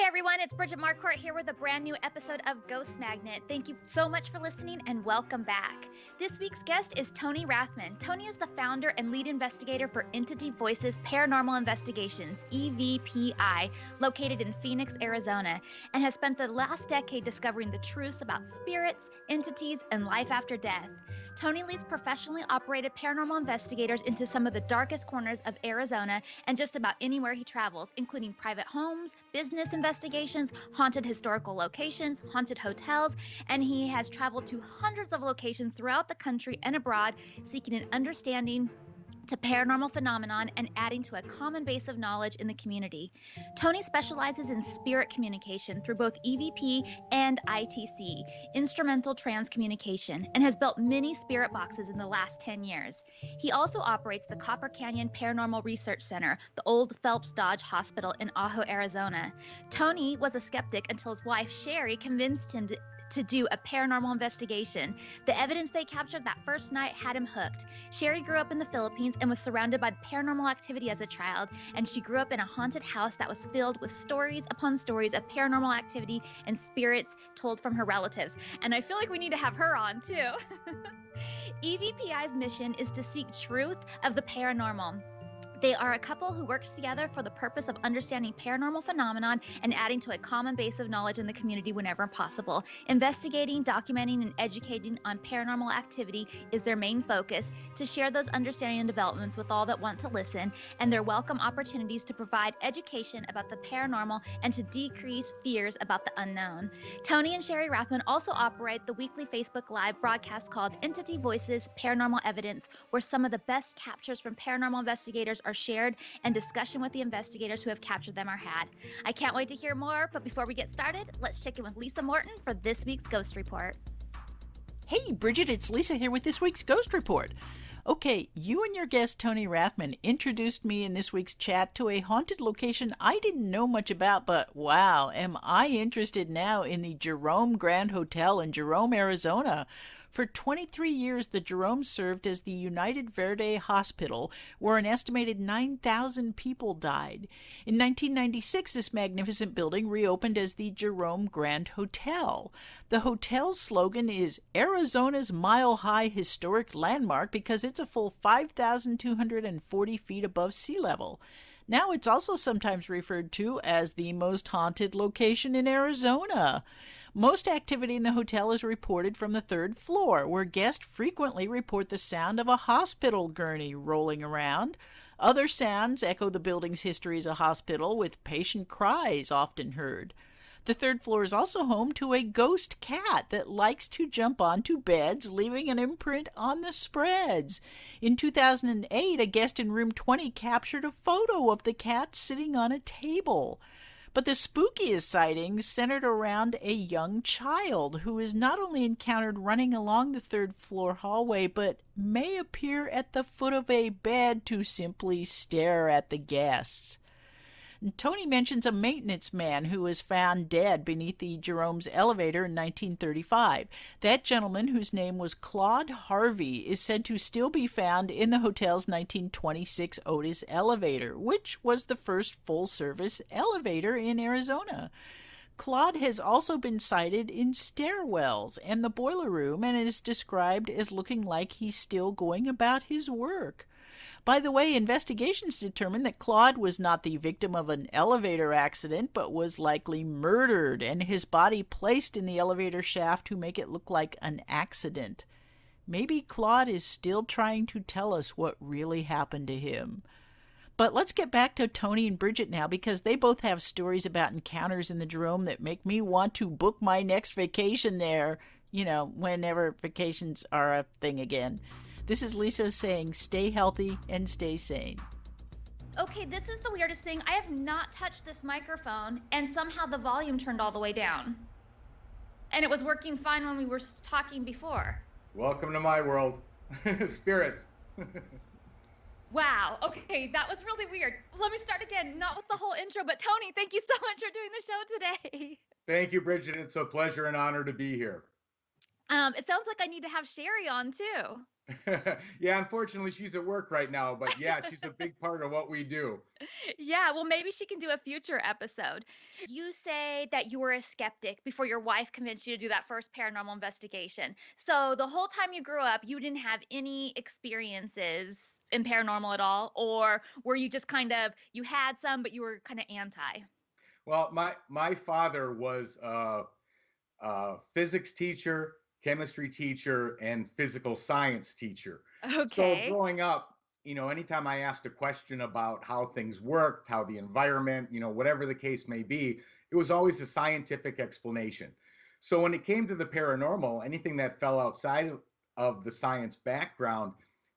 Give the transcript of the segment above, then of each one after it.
everyone, it's Bridget Marquardt here with a brand new episode of Ghost Magnet. Thank you so much for listening and welcome back. This week's guest is Tony Rathman. Tony is the founder and lead investigator for Entity Voices Paranormal Investigations, EVPI, located in Phoenix, Arizona, and has spent the last decade discovering the truths about spirits, entities, and life after death. Tony leads professionally operated paranormal investigators into some of the darkest corners of Arizona and just about anywhere he travels, including private homes, business investigations, haunted historical locations, haunted hotels, and he has traveled to hundreds of locations throughout the country and abroad, seeking an understanding to paranormal phenomenon and adding to a common base of knowledge in the community. Tony specializes in spirit communication through both EVP and ITC, instrumental trans communication, and has built many spirit boxes in the last 10 years. He also operates the Copper Canyon Paranormal Research Center, the old Phelps Dodge Hospital in Ajo, Arizona. Tony was a skeptic until his wife, Sherry, convinced him to do a paranormal investigation. The evidence they captured that first night had him hooked. Sherry grew up in the Philippines and was surrounded by paranormal activity as a child, and she grew up in a haunted house that was filled with stories upon stories of paranormal activity and spirits told from her relatives. And I feel like we need to have her on too. EVPI's mission is to seek truth of the paranormal. They are a couple who works together for the purpose of understanding paranormal phenomenon and adding to a common base of knowledge in the community whenever possible. Investigating, documenting, and educating on paranormal activity is their main focus, to share those understanding and developments with all that want to listen, and their welcome opportunities to provide education about the paranormal and to decrease fears about the unknown. Tony and Sherry Rathman also operate the weekly Facebook Live broadcast called Entity Voices Paranormal Evidence, where some of the best captures from paranormal investigators are shared and discussion with the investigators who have captured them are had. I can't wait to hear more, but before we get started, let's check in with Lisa Morton for this week's Ghost Report. Hey Bridget, it's Lisa here with this week's Ghost Report. Okay, you and your guest Tony Rathman introduced me in this week's chat to a haunted location I didn't know much about, but wow, am I interested now in the Jerome Grand Hotel in Jerome, Arizona. For 23 years, the Jerome served as the United Verde Hospital, where an estimated 9,000 people died. In 1996, this magnificent building reopened as the Jerome Grand Hotel. The hotel's slogan is Arizona's mile-high historic landmark because it's a full 5,240 feet above sea level. Now it's also sometimes referred to as the most haunted location in Arizona. Most activity in the hotel is reported from the third floor, where guests frequently report the sound of a hospital gurney rolling around. Other sounds echo the building's history as a hospital, with patient cries often heard. The third floor is also home to a ghost cat that likes to jump onto beds, leaving an imprint on the spreads. In 2008, a guest in room 20 captured a photo of the cat sitting on a table. But the spookiest sightings centered around a young child who is not only encountered running along the third floor hallway, but may appear at the foot of a bed to simply stare at the guests. And Tony mentions a maintenance man who was found dead beneath the Jerome's elevator in 1935. That gentleman, whose name was Claude Harvey, is said to still be found in the hotel's 1926 Otis elevator, which was the first full-service elevator in Arizona. Claude has also been sighted in stairwells and the boiler room and is described as looking like he's still going about his work. By the way, investigations determined that Claude was not the victim of an elevator accident, but was likely murdered, and his body placed in the elevator shaft to make it look like an accident. Maybe Claude is still trying to tell us what really happened to him. But let's get back to Tony and Bridget now, because they both have stories about encounters in the Jerome that make me want to book my next vacation there, whenever vacations are a thing again. This is Lisa saying stay healthy and stay sane. Okay, this is the weirdest thing. I have not touched this microphone, and somehow the volume turned all the way down. And it was working fine when we were talking before. Welcome to my world. Spirits. Wow, okay, that was really weird. Let me start again, not with the whole intro, but Tony, thank you so much for doing the show today. Thank you, Bridget. It's a pleasure and honor to be here. It sounds like I need to have Sherry on too. Yeah, unfortunately, she's at work right now, but yeah, she's a big part of what we do. Yeah, well, maybe she can do a future episode. You say that you were a skeptic before your wife convinced you to do that first paranormal investigation. So the whole time you grew up, you didn't have any experiences in paranormal at all, or were you just kind of you had some, but you were kind of anti? Well, my father was physics teacher, chemistry teacher, and physical science teacher. So Okay. growing up, anytime I asked a question about how things worked, how the environment, whatever the case may be, it was always a scientific explanation. So when it came to the paranormal, anything that fell outside of the science background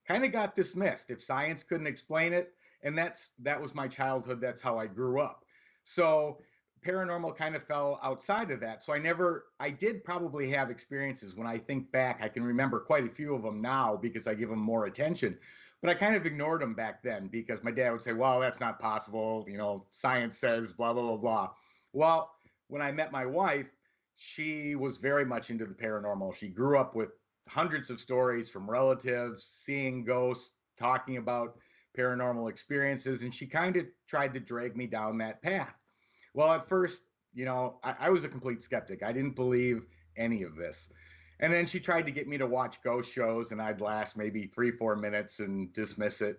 kind of got dismissed. If science couldn't explain it, and that was my childhood, that's how I grew up. So paranormal kind of fell outside of that. So I did probably have experiences. When I think back, I can remember quite a few of them now because I give them more attention. But I kind of ignored them back then because my dad would say, well, that's not possible. Science says blah, blah, blah, blah. Well, when I met my wife, she was very much into the paranormal. She grew up with hundreds of stories from relatives, seeing ghosts, talking about paranormal experiences. And she kind of tried to drag me down that path. Well, at first, I was a complete skeptic. I didn't believe any of this. And then she tried to get me to watch ghost shows, and I'd last maybe 3, 4 minutes and dismiss it.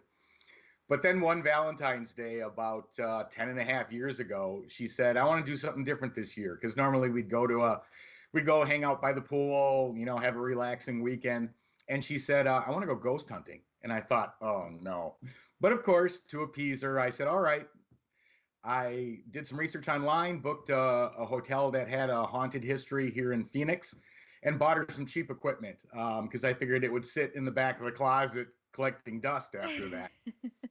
But then one Valentine's Day, about 10 and a half years ago, she said, I want to do something different this year. Because normally we'd go hang out by the pool, have a relaxing weekend. And she said, I want to go ghost hunting. And I thought, oh no. But of course, to appease her, I said, all right. I did some research online, booked a hotel that had a haunted history here in Phoenix, and bought her some cheap equipment because I figured it would sit in the back of the closet collecting dust after that.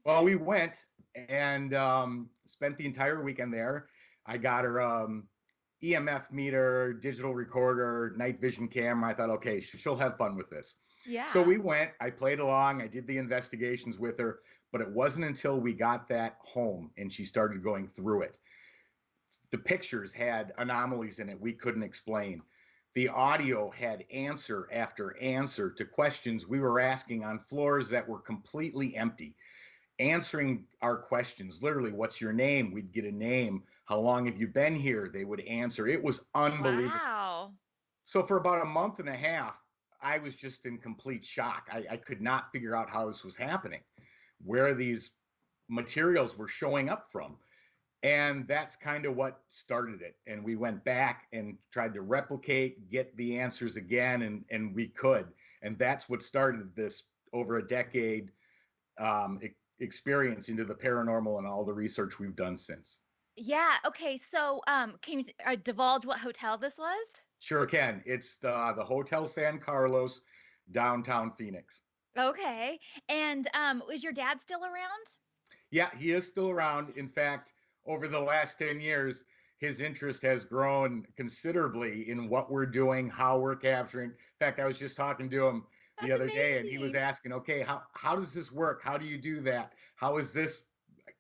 Well, we went and spent the entire weekend there. I got her EMF meter, digital recorder, night vision camera. I thought, okay, she'll have fun with this. So Yeah. we went, I played along, I did the investigations with her, but it wasn't until we got that home and she started going through it. The pictures had anomalies in it we couldn't explain. The audio had answer after answer to questions we were asking on floors that were completely empty, answering our questions. Literally, what's your name? We'd get a name. How long have you been here? They would answer. It was unbelievable. Wow. So for about a month and a half, I was just in complete shock. I could not figure out how this was happening, where these materials were showing up from. And that's kind of what started it. And we went back and tried to replicate, get the answers again, and we could. And that's what started this over a decade experience into the paranormal and all the research we've done since. Yeah. Okay. So, can you divulge what hotel this was? Sure can. It's the Hotel San Carlos, downtown Phoenix. Okay. And is your dad still around? Yeah, he is still around. In fact, over the last 10 years, his interest has grown considerably in what we're doing, how we're capturing. In fact, I was just talking to him the That's other day and he was amazing. asking, okay, how does this work? How do you do that? How is this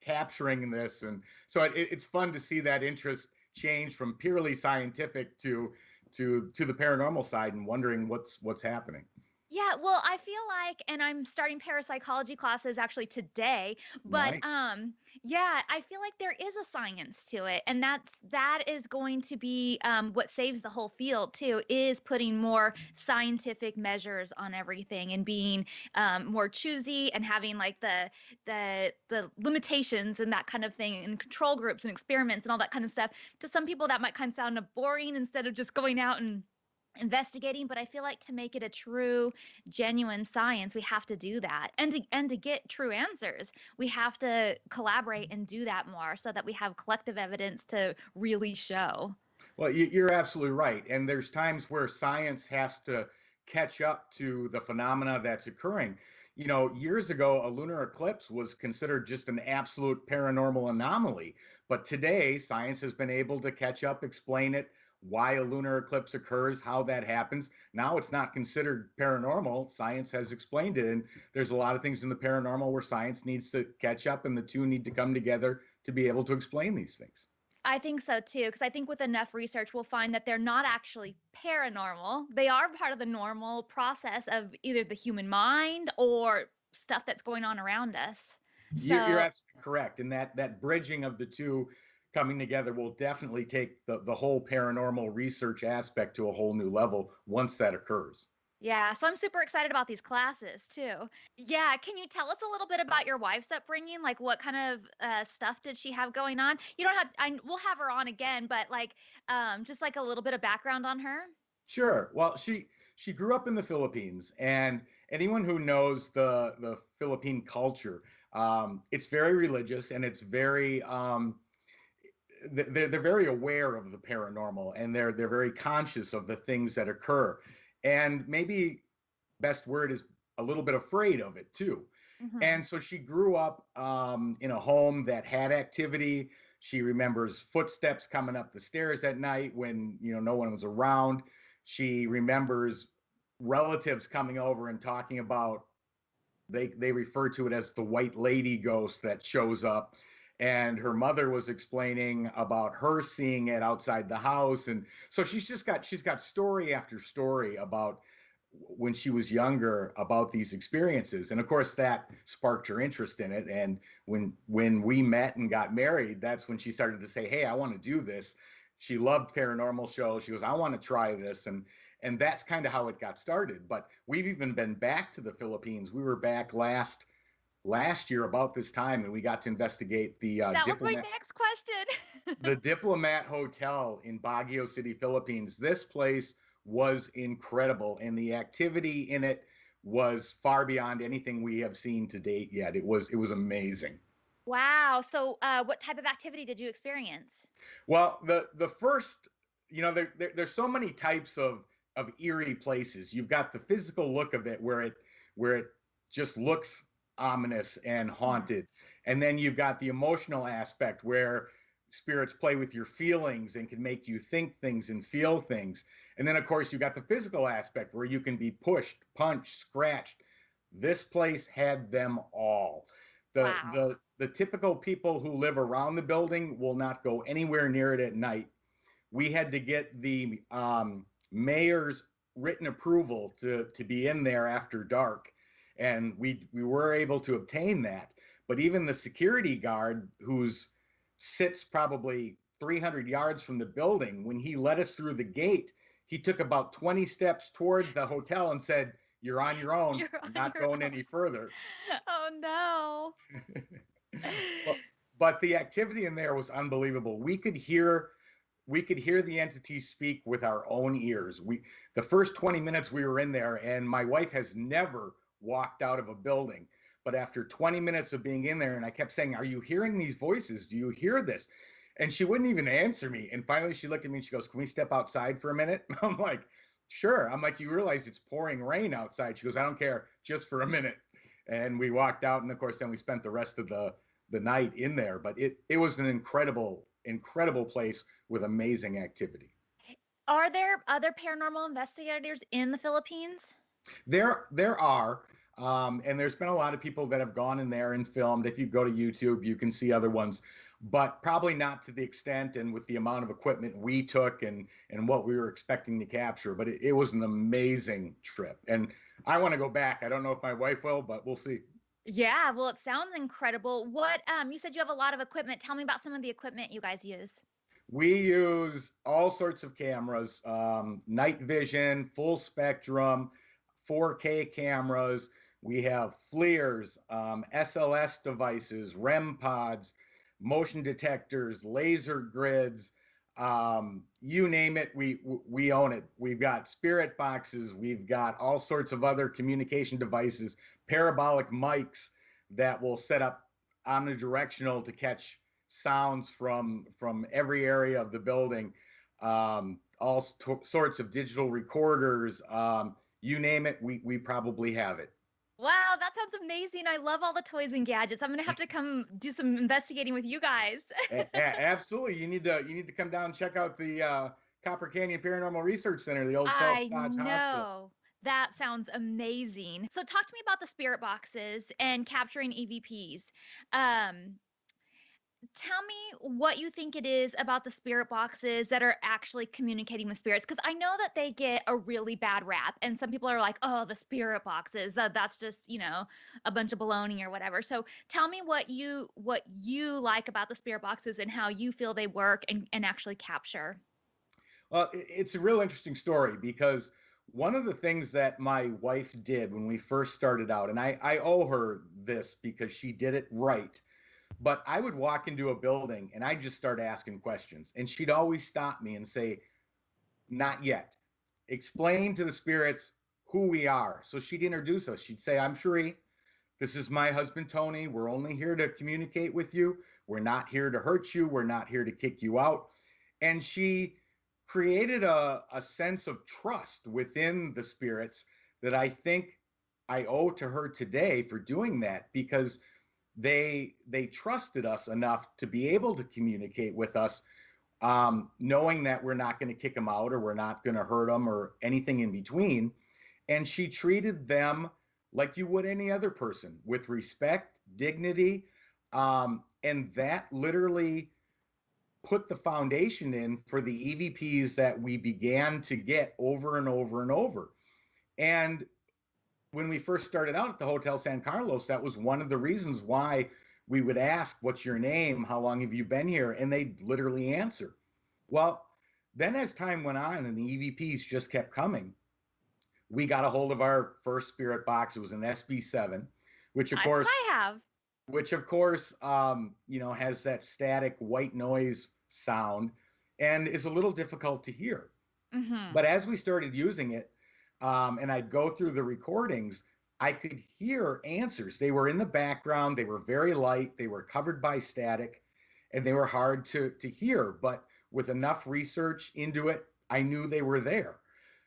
capturing this? And so it's fun to see that interest change from purely scientific to the paranormal side and wondering what's happening. Yeah, well, I feel like, and I'm starting parapsychology classes actually today, but Nice. yeah, I feel like there is a science to it, and that is going to be what saves the whole field too, is putting more scientific measures on everything and being more choosy and having like the limitations and that kind of thing, and control groups and experiments and all that kind of stuff. To some people, that might kind of sound boring instead of just going out and investigating, but I feel like to make it a true genuine science we have to do that, and to get true answers we have to collaborate and do that more so that we have collective evidence to really show. Well, you're absolutely right. And there's times where science has to catch up to the phenomena that's occurring. Years ago, a lunar eclipse was considered just an absolute paranormal anomaly. But today, science has been able to catch up, explain it, why a lunar eclipse occurs, how that happens. Now it's not considered paranormal. Science has explained it. And there's a lot of things in the paranormal where science needs to catch up and the two need to come together to be able to explain these things. I think so too, because I think with enough research, we'll find that they're not actually paranormal. They are part of the normal process of either the human mind or stuff that's going on around us. You're So, absolutely correct. And that bridging of the two coming together will definitely take the whole paranormal research aspect to a whole new level once that occurs. yeah, so I'm super excited about these classes too. Yeah, can you tell us a little bit about your wife's upbringing? Like, what kind of stuff did she have going on? You don't have, we'll have her on again, but like, just like a little bit of background on her. Sure. Well, she grew up in the Philippines, and anyone who knows the Philippine culture, it's very religious, and it's very they're very aware of the paranormal, and they're very conscious of the things that occur, and maybe best word is a little bit afraid of it too. Hmm. And so she grew up in a home that had activity. She remembers footsteps coming up the stairs at night when no one was around. She remembers relatives coming over and talking about, they refer to it as the white lady ghost that shows up. And her mother was explaining about her seeing it outside the house. And so she's got story after story about when she was younger about these experiences. And of course that sparked her interest in it. And when we met and got married, that's when she started to say, hey, I want to do this. She loved paranormal shows. She goes, I want to try this. And that's kind of how it got started. But we've even been back to the Philippines. We were back last year about this time, and we got to investigate That was my next question. the Diplomat Hotel in Baguio City, Philippines. This place was incredible, and the activity in it was far beyond anything we have seen to date yet. It was amazing. Wow. So, what type of activity did you experience? Well, the first, there's so many types of eerie places. You've got the physical look of it, where it just looks ominous and Mhm. haunted, and then you've got the emotional aspect where spirits play with your feelings and can make you think things and feel things. And then of course you've got the physical aspect where you can be pushed, punched, scratched. This place had them all. the Wow. the the typical people who live around the building will not go anywhere near it at night. We had to get the mayor's written approval to be in there after dark, and we were able to obtain that. But even the security guard, who's sits probably 300 yards from the building, when he let us through the gate, he took about 20 steps towards the hotel and said, "You're on your own. You're I'm on not your going own. any further." Oh no. but, but the activity in there was unbelievable. We could hear the entity speak with our own ears. The first 20 minutes we were in there, and my wife has never walked out of a building. But after 20 minutes of being in there, and I kept saying, "Are you hearing these voices? Do you hear this?" And she wouldn't even answer me. And finally she looked at me and she goes, "Can we step outside for a minute?" I'm like, "Sure." I'm like, "You realize it's pouring rain outside?" She goes, "I don't care, just for a minute." And we walked out, and of course then we spent the rest of the night in there. But it was an incredible place with amazing activity. Are there other paranormal investigators in the Philippines? There are, and there's been a lot of people that have gone in there and filmed. If you go to YouTube, you can see other ones, but probably not to the extent and with the amount of equipment we took and what we were expecting to capture. But it was an amazing trip, and I want to go back. I don't know if my wife will, but we'll see. Yeah, well, it sounds incredible. What, you said you have a lot of equipment. Tell me about some of the equipment you guys use. We use all sorts of cameras, night vision, full spectrum, 4K cameras. We have FLIRs, SLS devices, REM pods, motion detectors, laser grids. You name it, we own it. We've got spirit boxes. We've got all sorts of other communication devices, parabolic mics that will set up omnidirectional to catch sounds from every area of the building. All sorts of digital recorders. You name it, we probably have it. Wow, that sounds amazing. I love all the toys and gadgets. I'm gonna have to come do some investigating with you guys. Absolutely, you need to come down and check out the Copper Canyon Paranormal Research Center, the old Phelps I Dodge Hospital. know. That sounds amazing. So talk to me about the spirit boxes and capturing EVPs. Um, tell me what you think it is about the spirit boxes that are actually communicating with spirits, because I know that they get a really bad rap, and some people are like, oh, the spirit boxes, that's just, a bunch of baloney or whatever. So tell me what you like about the spirit boxes and how you feel they work and actually capture. Well, it's a real interesting story because one of the things that my wife did when we first started out, and I owe her this because she did it right, but I would walk into a building and I'd just start asking questions. And she'd always stop me and say, not yet. Explain to the spirits who we are. So she'd introduce us. She'd say, I'm Cherie. This is my husband, Tony. We're only here to communicate with you. We're not here to hurt you. We're not here to kick you out. And she created a sense of trust within the spirits that I think I owe to her today for doing that, because they trusted us enough to be able to communicate with us, knowing that we're not going to kick them out or we're not going to hurt them or anything in between. And she treated them like you would any other person, with respect, dignity, and that literally put the foundation in for the EVPs that we began to get over and over and over. And when we first started out at the Hotel San Carlos, that was one of the reasons why we would ask, what's your name? How long have you been here? And they'd literally answer. Well, then as time went on and the EVPs just kept coming, we got a hold of our first spirit box. It was an SB7, which of That's course, what I have. has that static white noise sound and is a little difficult to hear. Mm-hmm. But as we started using it, and I'd go through the recordings, I could hear answers. They were in the background. They were very light. They were covered by static, and they were hard to hear. But with enough research into it, I knew they were there.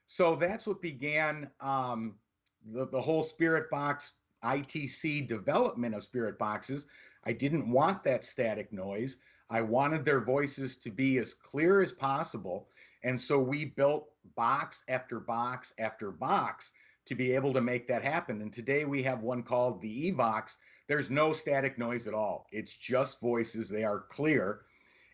So that's what began the whole Spirit Box ITC development of Spirit Boxes. I didn't want that static noise. I wanted their voices to be as clear as possible. And so we built box after box after box to be able to make that happen. And today we have one called the E-Box. There's no static noise at all. It's just voices. They are clear.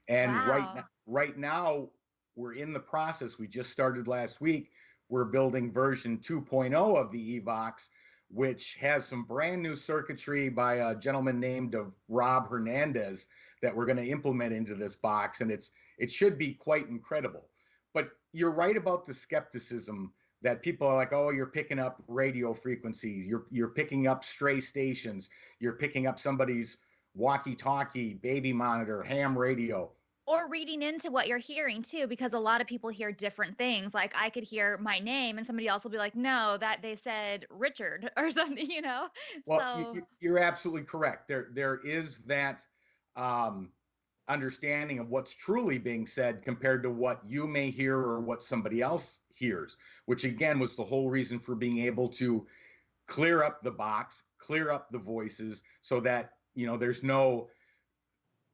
And Wow. right now, we're in the process. We just started last week. We're building version 2.0 of the E-Box, which has some brand new circuitry by a gentleman named Rob Hernandez that we're going to implement into this box. And it should be quite incredible. But you're right about the skepticism that people are like, oh, you're picking up radio frequencies. You're picking up stray stations. You're picking up somebody's walkie-talkie, baby monitor, ham radio. Or reading into what you're hearing too, because a lot of people hear different things. Like I could hear my name and somebody else will be like, no, that they said Richard or something. Well, So you're absolutely correct. There is that understanding of what's truly being said compared to what you may hear or what somebody else hears, which again was the whole reason for being able to clear up the box, clear up the voices so that, there's no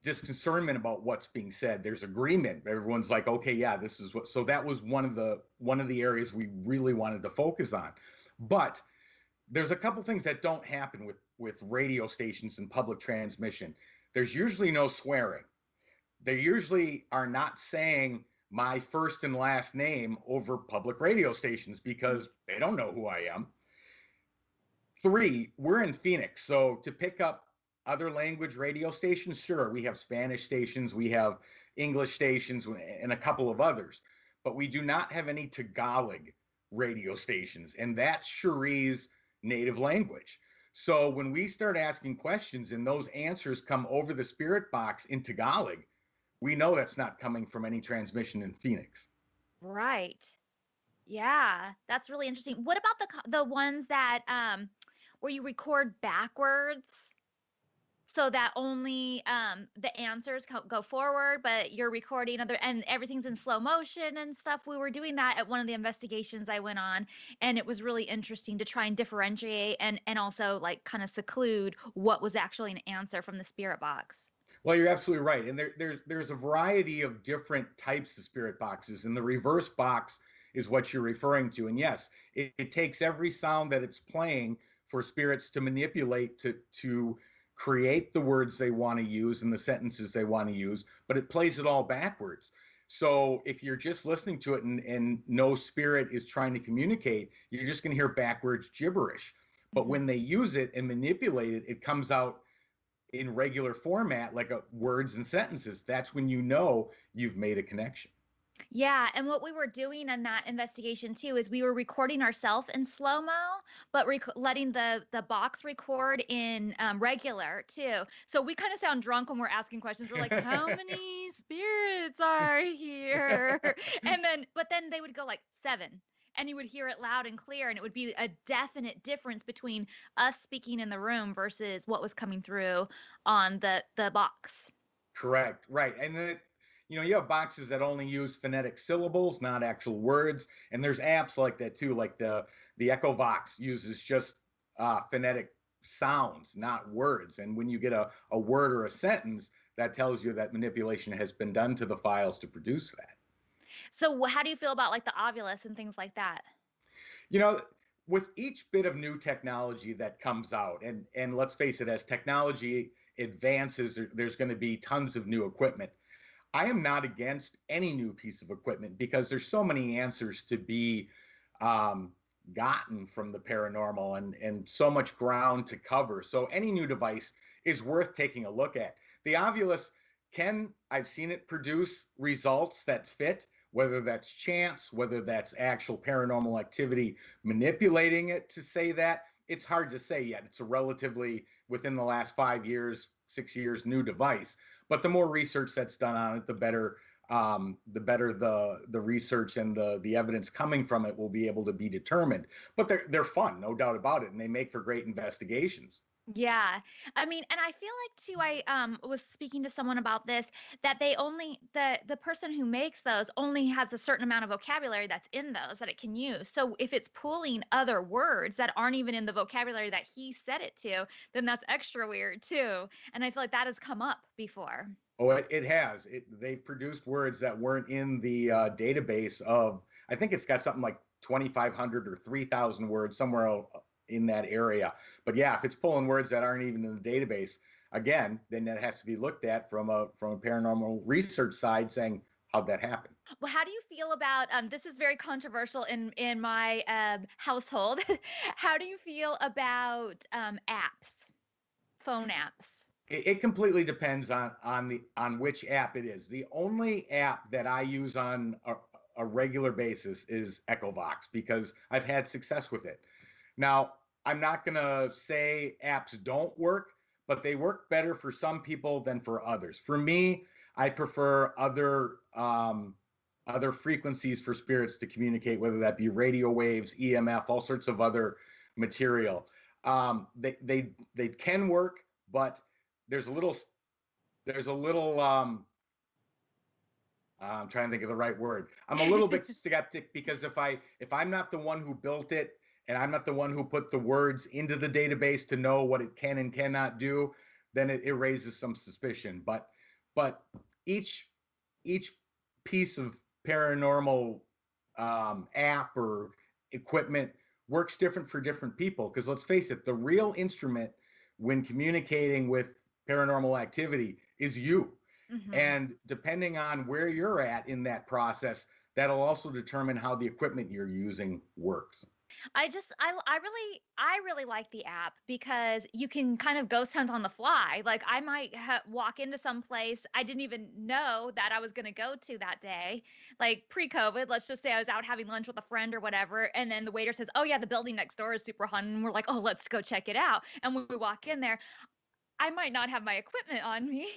discernment about what's being said. There's agreement. Everyone's like, okay, yeah, this is what. So that was one of the areas we really wanted to focus on. But there's a couple things that don't happen with radio stations and public transmission. There's usually no swearing. They usually are not saying my first and last name over public radio stations because they don't know who I am. 3, we're in Phoenix, so to pick up other language radio stations, sure, we have Spanish stations, we have English stations, and a couple of others, but we do not have any Tagalog radio stations, and that's Cherie's native language. So when we start asking questions and those answers come over the spirit box in Tagalog, we know that's not coming from any transmission in Phoenix. right. Yeah, that's really interesting. What about the ones that where you record backwards so that only the answers go forward, but you're recording other and everything's in slow motion and stuff? We were doing that at one of the investigations I went on, and it was really interesting to try and differentiate and also like kind of seclude what was actually an answer from the spirit box. Well, you're absolutely right. And there's a variety of different types of spirit boxes, and the reverse box is what you're referring to. And yes, it takes every sound that it's playing for spirits to manipulate to create the words they want to use and the sentences they want to use, but it plays it all backwards. So if you're just listening to it and no spirit is trying to communicate, you're just going to hear backwards gibberish. But when they use it and manipulate it, it comes out in regular format, like words and sentences. That's when you know you've made a connection. Yeah, and what we were doing in that investigation too is we were recording ourselves in slow-mo, but letting the box record in regular too. So we kind of sound drunk when we're asking questions. We're like, "How many spirits are here?" But then they would go like 7, and you would hear it loud and clear, and it would be a definite difference between us speaking in the room versus what was coming through on the box. Correct. Right. And then, you have boxes that only use phonetic syllables, not actual words. And there's apps like that too, like the EchoVox uses just phonetic sounds, not words. And when you get a word or a sentence, that tells you that manipulation has been done to the files to produce that. So how do you feel about like the Ovilus and things like that? With each bit of new technology that comes out, and let's face it, as technology advances, there's going to be tons of new equipment. I am not against any new piece of equipment because there's so many answers to be gotten from the paranormal and so much ground to cover. So any new device is worth taking a look at. The Ovilus I've seen it produce results that fit, whether that's chance, whether that's actual paranormal activity manipulating it to say that. It's hard to say yet. It's a relatively, within the last 5 years, 6 years, new device. But the more research that's done on it, the better the research and the evidence coming from it will be able to be determined. But they're fun, no doubt about it, and they make for great investigations. Yeah. I mean, and I feel like too, I was speaking to someone about this, that they only the person who makes those only has a certain amount of vocabulary that's in those that it can use. So if it's pulling other words that aren't even in the vocabulary that he set it to, then that's extra weird too. And I feel like that has come up before. Oh, it has. They've produced words that weren't in the database of, I think it's got something like 2,500 or 3,000 words somewhere in that area. But yeah, if it's pulling words that aren't even in the database, again, then that has to be looked at from a paranormal research side, saying, how'd that happen? Well, how do you feel about this is very controversial in my household. How do you feel about apps, phone apps? It completely depends on which app it is. The only app that I use on a regular basis is EchoVox because I've had success with it. Now, I'm not going to say apps don't work, but they work better for some people than for others. For me, I prefer other frequencies for spirits to communicate, whether that be radio waves, EMF, all sorts of other material. They can work, but there's a little I'm trying to think of the right word. I'm a little bit skeptic because if I'm not the one who built it and I'm not the one who put the words into the database to know what it can and cannot do, then it raises some suspicion. But each piece of paranormal app or equipment works different for different people. Because let's face it, the real instrument when communicating with paranormal activity is you. Mm-hmm. And depending on where you're at in that process, that'll also determine how the equipment you're using works. I really like the app because you can kind of ghost hunt on the fly. Like I might walk into some place I didn't even know that I was going to go to that day. Like pre-COVID, let's just say I was out having lunch with a friend or whatever. And then the waiter says, "Oh yeah, the building next door is super haunted." And we're like, "Oh, let's go check it out." And when we walk in there, I might not have my equipment on me.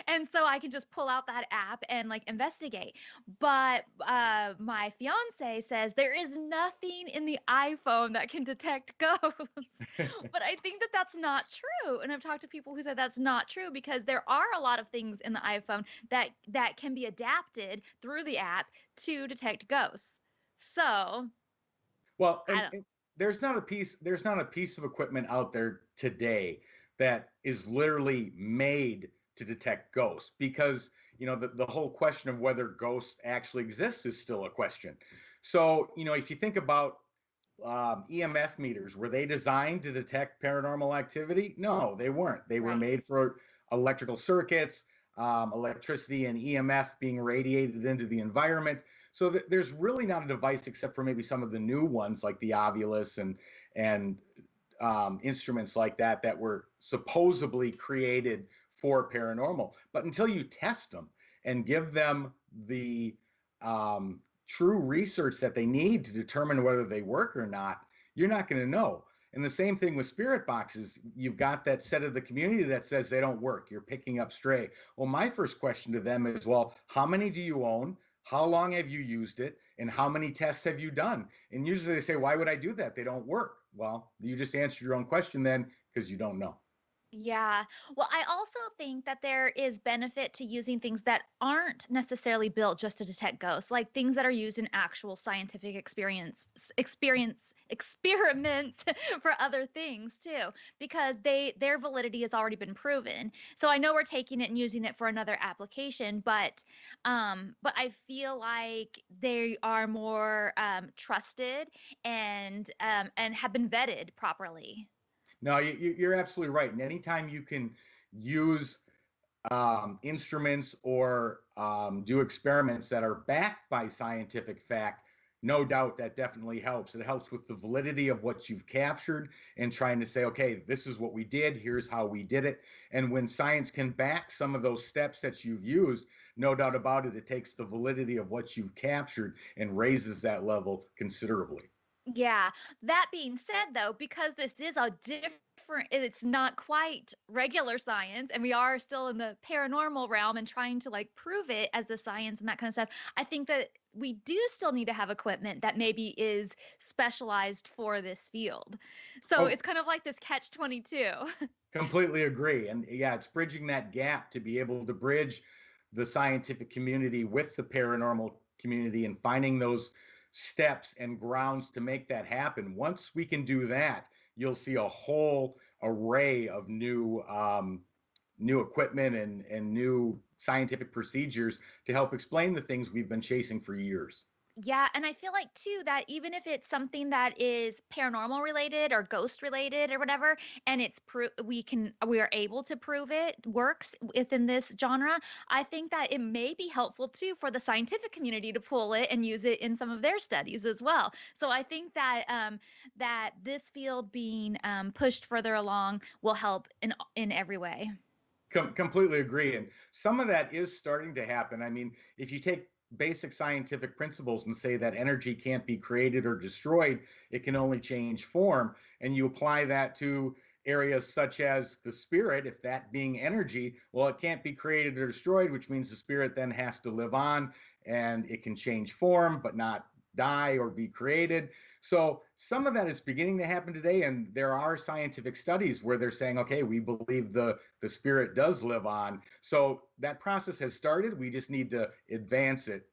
And so I can just pull out that app and like investigate. But my fiance says there is nothing in the iPhone that can detect ghosts. But I think that that's not true. And I've talked to people who said that's not true because there are a lot of things in the iPhone that can be adapted through the app to detect ghosts. So, well, and there's not a piece of equipment out there today that is literally made to detect ghosts, because the whole question of whether ghosts actually exist is still a question. So if you think about EMF meters, were they designed to detect paranormal activity? No, they weren't. They were Right. made for electrical circuits, electricity and EMF being radiated into the environment. So there's really not a device except for maybe some of the new ones like the Ovilus and instruments like that that were supposedly created for paranormal. But until you test them and give them the true research that they need to determine whether they work or not, you're not going to know. And the same thing with spirit boxes. You've got that set of the community that says they don't work. You're picking up stray. Well, my first question to them is, well, how many do you own? How long have you used it? And how many tests have you done? And usually they say, why would I do that? They don't work. Well, you just answered your own question then because you don't know. Yeah. Well, I also think that there is benefit to using things that aren't necessarily built just to detect ghosts, like things that are used in actual scientific experiments for other things too, because their validity has already been proven. So I know we're taking it and using it for another application, but I feel like they are more trusted and have been vetted properly. No, you're absolutely right. And anytime you can use instruments or do experiments that are backed by scientific fact, no doubt that definitely helps. It helps with the validity of what you've captured and trying to say, okay, this is what we did, here's how we did it. And when science can back some of those steps that you've used, no doubt about it, it takes the validity of what you've captured and raises that level considerably. Yeah. That being said, though, because this is a different, it's not quite regular science, and we are still in the paranormal realm and trying to like prove it as a science and that kind of stuff, I think that we do still need to have equipment that maybe is specialized for this field. So Oh, it's kind of like this catch 22. completely agree. And yeah, it's bridging that gap to be able to bridge the scientific community with the paranormal community and finding those steps and grounds to make that happen. Once we can do that, you'll see a whole array of new equipment and new scientific procedures to help explain the things we've been chasing for years. Yeah, and I feel like too that even if it's something that is paranormal related or ghost related or whatever, and we are able to prove it works within this genre, I think that it may be helpful too for the scientific community to pull it and use it in some of their studies as well. So I think that that this field being pushed further along will help in every way. Completely agree. And some of that is starting to happen. I mean, if you take basic scientific principles and say that energy can't be created or destroyed, it can only change form, and you apply that to areas such as the spirit, if that being energy, well, it can't be created or destroyed, which means the spirit then has to live on and it can change form, but not die or be created. So some of that is beginning to happen today, and there are scientific studies where they're saying, okay, we believe the spirit does live on. So that process has started. We just need to advance it.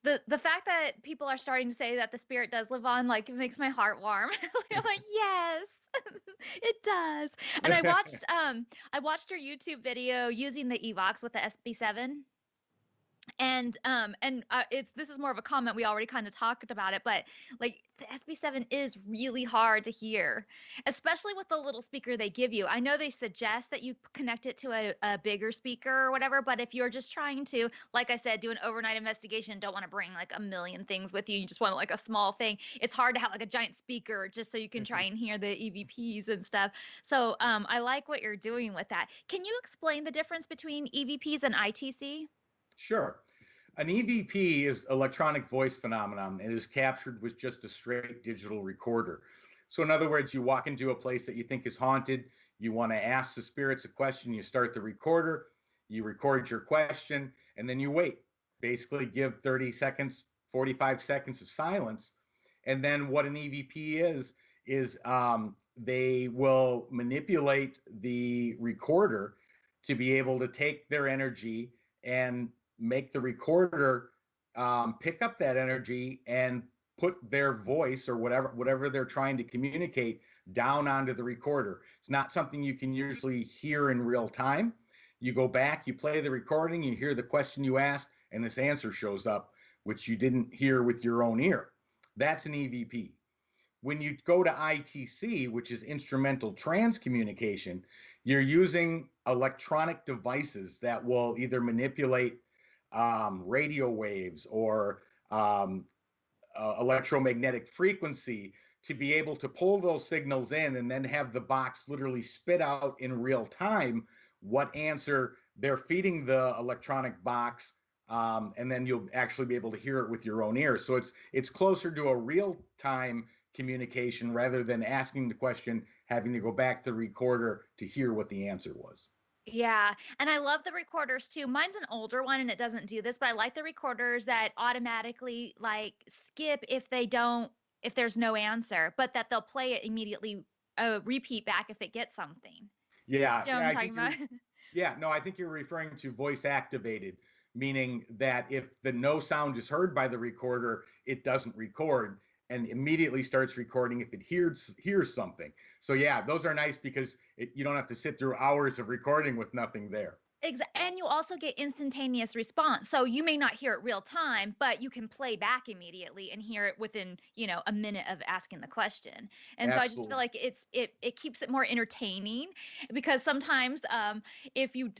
The fact that people are starting to say that the spirit does live on, like, it makes my heart warm. I'm like, yes, it does. And I watched your YouTube video using the Evox with the SB7. And it's this is more of a comment. We already kind of talked about it, but like the SB7 is really hard to hear, especially with the little speaker they give you. I know they suggest that you connect it to a bigger speaker or whatever, but if you're just trying to, like I said, do an overnight investigation, don't want to bring like a million things with you, you just want like a small thing, it's hard to have like a giant speaker just so you can try and hear the EVPs and stuff. So I like what you're doing with that. Can you explain the difference between EVPs and ITC? Sure. An EVP is electronic voice phenomenon. It is captured with just a straight digital recorder. So in other words, you walk into a place that you think is haunted, you want to ask the spirits a question, you start the recorder, you record your question, and then you wait. Basically give 30 seconds, 45 seconds of silence. And then what an EVP is they will manipulate the recorder to be able to take their energy and make the recorder pick up that energy and put their voice or whatever they're trying to communicate down onto the recorder. It's not something you can usually hear in real time. You go back, you play the recording, you hear the question you asked, and this answer shows up, which you didn't hear with your own ear. That's an EVP. when you go to ITC, which is instrumental transcommunication, you're using electronic devices that will either manipulate radio waves or electromagnetic frequency to be able to pull those signals in and then have the box literally spit out in real time what answer they're feeding the electronic box, and then you'll actually be able to hear it with your own ears. So it's closer to a real-time communication rather than asking the question, having to go back to the recorder to hear what the answer was. Yeah. And I love the recorders too. Mine's an older one and it doesn't do this, but I like the recorders that automatically like skip if there's no answer, but that they'll play it immediately, repeat back if it gets something. Yeah, Do you know what I'm talking about? yeah, no, I think you're referring to voice activated, meaning that if the no sound is heard by the recorder, it doesn't record and immediately starts recording if it hears something. So yeah, those are nice because you don't have to sit through hours of recording with nothing there. And you also get instantaneous response. So you may not hear it real time, but you can play back immediately and hear it within, a minute of asking the question. And so I just feel like it keeps it more entertaining because sometimes if you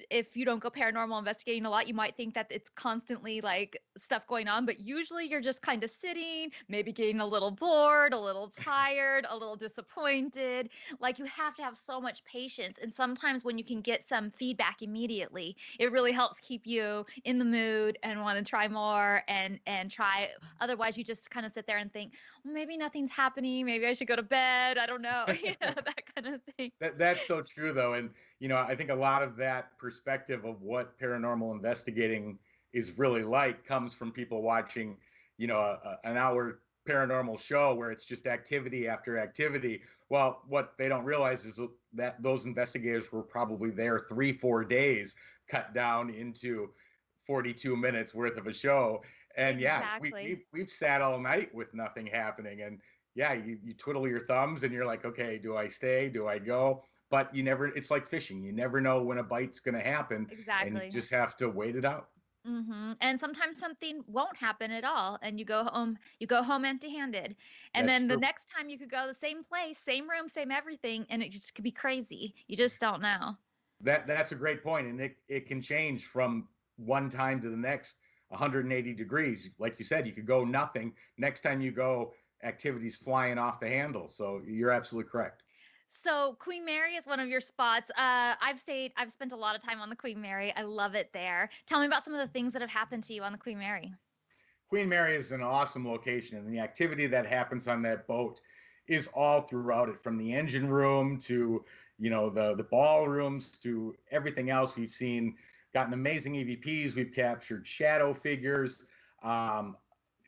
don't go paranormal investigating a lot, you might think that it's constantly like stuff going on, but usually you're just kind of sitting, maybe getting a little bored, a little tired, a little disappointed. Like you have to have so much patience. And sometimes when you can get some feedback immediately, it really helps keep you in the mood and want to try more and try. Otherwise, you just kind of sit there and think, well, maybe nothing's happening. Maybe I should go to bed. I don't know. That kind of thing. That's so true, though. And, I think a lot of that perspective of what paranormal investigating is really like comes from people watching, an hour paranormal show where it's just activity after activity. Well, what they don't realize is that those investigators were probably there 3-4 days cut down into 42 minutes worth of a show. And exactly. Yeah, we've sat all night with nothing happening. And yeah, you twiddle your thumbs and you're like, okay, do I stay? Do I go? But it's like fishing. You never know when a bite's going to happen. Exactly. And you just have to wait it out. Mm-hmm. And sometimes something won't happen at all, and you go home empty-handed. And That's then the true. next time you could go the same place, same room, same everything, and it just could be crazy. You just don't know. That's a great point, and it can change from one time to the next 180 degrees. Like you said, you could go nothing. Next time you go, activities flying off the handle. So you're absolutely correct. So Queen Mary is one of your spots. I've spent a lot of time on the Queen Mary. I love it there. Tell me about some of the things that have happened to you on the Queen Mary. Queen Mary is an awesome location, and the activity that happens on that boat is all throughout it, from the engine room to the ballrooms to everything else. We've gotten amazing EVPs. We've captured shadow figures.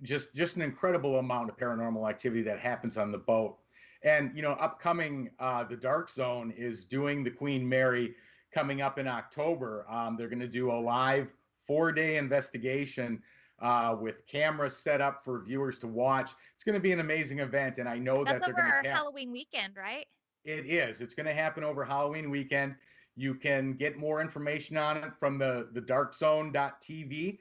Just an incredible amount of paranormal activity that happens on the boat. And upcoming, the Dark Zone is doing the Queen Mary coming up in October. They're going to do a live 4-day investigation with cameras set up for viewers to watch. It's going to be an amazing event, and I know that they're going to over Halloween weekend, right? It is. It's going to happen over Halloween weekend. You can get more information on it from the darkzone.tv.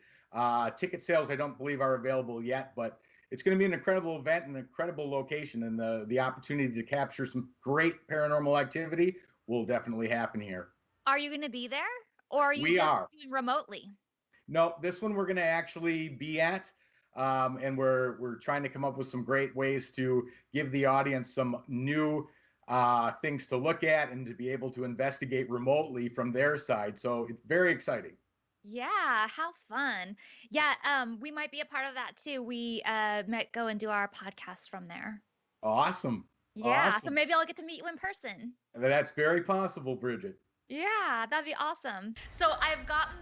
Ticket sales, I don't believe, are available yet, but it's going to be an incredible event, an incredible location, and the opportunity to capture some great paranormal activity will definitely happen here. Are you going to be there, or are you doing remotely? No, this one we're going to actually be at, and we're trying to come up with some great ways to give the audience some new things to look at and to be able to investigate remotely from their side. So it's very exciting. Yeah, how fun. Yeah, we might be a part of that too. We might go and do our podcast from there. Awesome. Yeah, awesome. So maybe I'll get to meet you in person. That's very possible, Bridget. Yeah, that'd be awesome. So I've gotten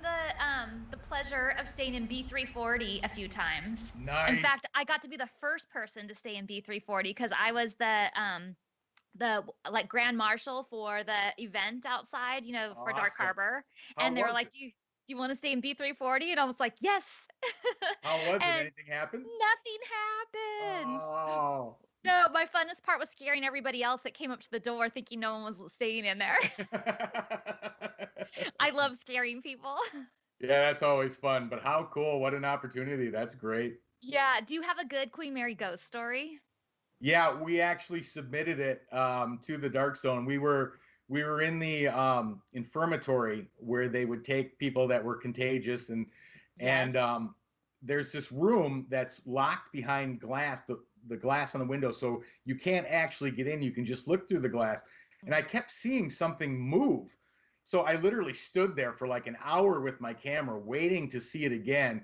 the pleasure of staying in B340 a few times. Nice. In fact, I got to be the first person to stay in B340 because I was the like grand marshal for the event outside, for Awesome. Dark Harbor. How And they were was like, it? do you want to stay in B340? And I was like, yes. How was it? And Anything happened? nothing happened. Oh. No, my funnest part was scaring everybody else that came up to the door thinking no one was staying in there. I love scaring people. Yeah, that's always fun. But how cool. What an opportunity. That's great. Yeah. Do you have a good Queen Mary ghost story? Yeah, we actually submitted it to the Dark Zone. We were in the infirmatory where they would take people that were contagious, and Yes. there's this room that's locked behind glass, the glass on the window, so you can't actually get in. You can just look through the glass. And I kept seeing something move. So I literally stood there for like an hour with my camera waiting to see it again.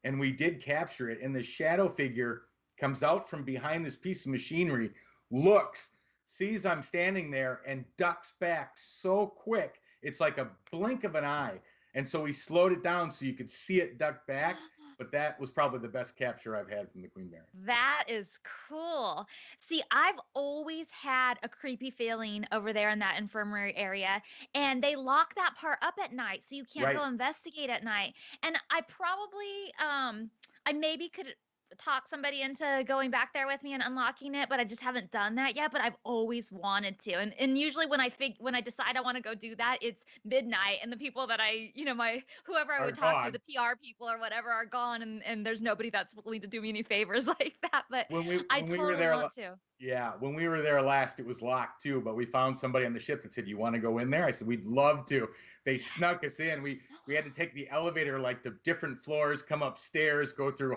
And we did capture it. And the shadow figure comes out from behind this piece of machinery, looks, sees I'm standing there, and ducks back so quick. It's like a blink of an eye. And so we slowed it down so you could see it duck back. But that was probably the best capture I've had from the Queen Mary. That is cool. See, I've always had a creepy feeling over there in that infirmary area, and they lock that part up at night, so you can't Right. go investigate at night. And I probably, I maybe could talk somebody into going back there with me and unlocking it, but I just haven't done that yet. But I've always wanted to. And usually when I decide I want to go do that, it's midnight, and the people that my whoever I Are would talk to, gone. the PR people or whatever, are gone, and there's nobody that's willing to do me any favors like that. But When we I when we were totally there, want to. yeah, when we were there last, it was locked too. But we found somebody on the ship that said, "You want to go in there?" I said, "We'd love to." They snuck us in. We had to take the elevator like to different floors, come upstairs, go through.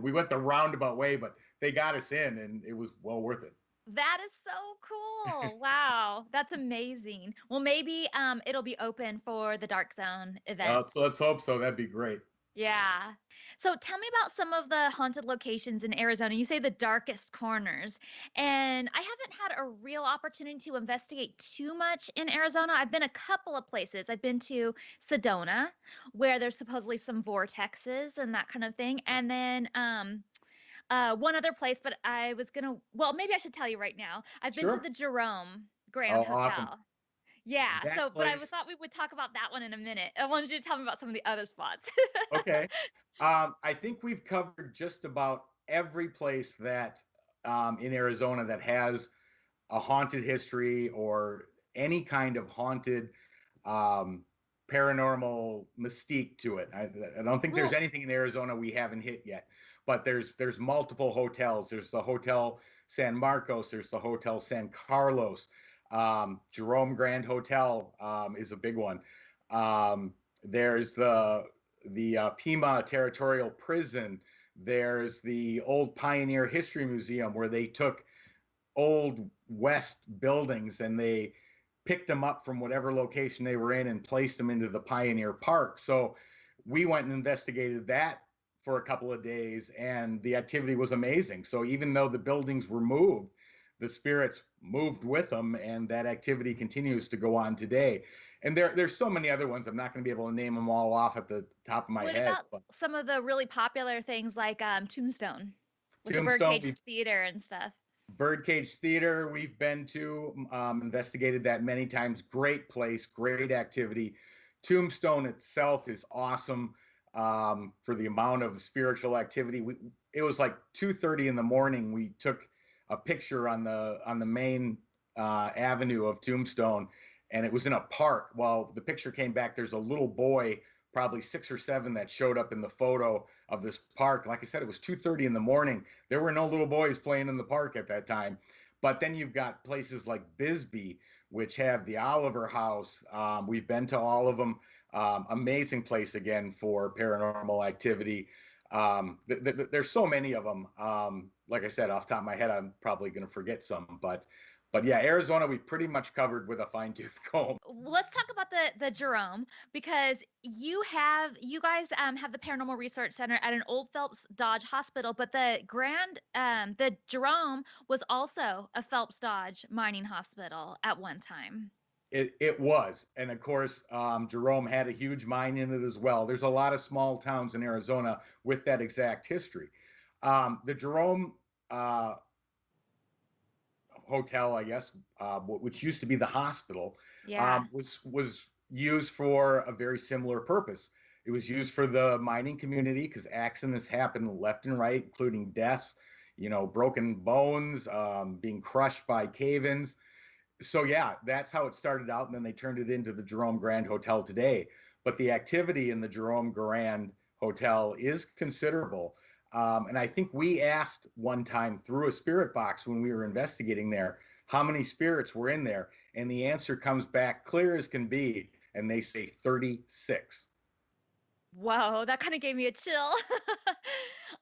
We went the roundabout way, but they got us in, and it was well worth it. That is so cool. Wow. That's amazing. Well, maybe it'll be open for the Dark Zone event. So let's hope so. That'd be great. Yeah. So tell me about some of the haunted locations in Arizona. You say the darkest corners. And I haven't had a real opportunity to investigate too much in Arizona. I've been a couple of places. I've been to Sedona, where there's supposedly some vortexes and that kind of thing. And then one other place, but well, maybe I should tell you right now. I've been to Sure. the Jerome Oh, Grand awesome. Hotel. Yeah, That but I place. thought we would talk about that one in a minute. I wanted you to tell me about some of the other spots. Okay. I think we've covered just about every place that in Arizona that has a haunted history or any kind of haunted um, paranormal mystique to it. I don't think there's Well, anything in Arizona we haven't hit yet. But there's multiple hotels. There's the Hotel San Marcos. There's the Hotel San Carlos. Jerome Grand Hotel is a big one. There's the Pima Territorial Prison. There's the Old Pioneer History Museum where they took old West buildings and they picked them up from whatever location they were in and placed them into the Pioneer Park. So we went and investigated that for a couple of days, and the activity was amazing. So even though the buildings were moved, the spirits moved with them, and that activity continues to go on today. And there's so many other ones. I'm not going to be able to name them all off at the top of my what head. about But some of the really popular things like Tombstone with the Tombstone, Birdcage Theater and stuff? Birdcage Theater, we've been to, investigated that many times. Great place, great activity. Tombstone itself is awesome for the amount of spiritual activity. It was like 2:30 in the morning. We took a picture on the main avenue of Tombstone, and it was in a park. Well, the picture came back. There's a little boy, probably 6 or 7, that showed up in the photo of this park. Like I said, it was 2:30 in the morning. There were no little boys playing in the park at that time. But then you've got places like Bisbee, which have the Oliver House. We've been to all of them. Amazing place again for paranormal activity. There's so many of them. Like I said, off the top of my head, I'm probably going to forget some, but yeah, Arizona we pretty much covered with a fine tooth comb. Let's talk about the Jerome, because you guys have the Paranormal Research Center at an old Phelps Dodge hospital, but the Jerome was also a Phelps Dodge mining hospital at one time. It was, and of course, Jerome had a huge mine in it as well. There's a lot of small towns in Arizona with that exact history. The Jerome hotel, I guess, which used to be the hospital, Yeah. was used for a very similar purpose. It was used for the mining community because accidents happen left and right, including deaths, broken bones, being crushed by cave-ins. So yeah, that's how it started out, and then they turned it into the Jerome Grand Hotel today. But the activity in the Jerome Grand Hotel is considerable. And I think we asked one time through a spirit box when we were investigating there, how many spirits were in there? And the answer comes back clear as can be. And they say 36. Whoa, that kind of gave me a chill.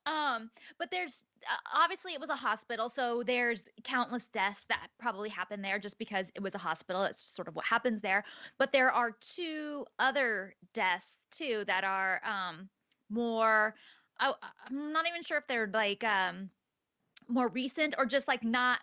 But there's obviously it was a hospital, so there's countless deaths that probably happened there just because it was a hospital. It's sort of what happens there. But there are two other deaths too that are more. I'm not even sure if they're like more recent or just like not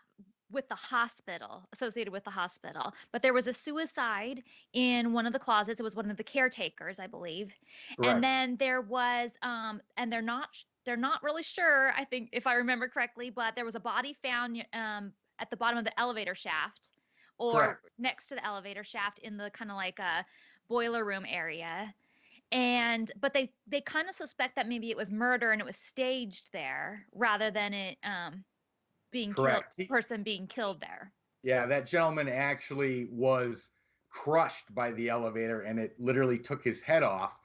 with the hospital, associated with the hospital. But there was a suicide in one of the closets. It was one of the caretakers, I believe. And Correct. then there was and they're not really sure, I think if I remember correctly, but there was a body found at the bottom of the elevator shaft or Correct. next to the elevator shaft in the kind of like a boiler room area. And but they kind of suspect that maybe it was murder and it was staged there rather than it being killed, Correct. person being killed there. Yeah, that gentleman actually was crushed by the elevator and it literally took his head off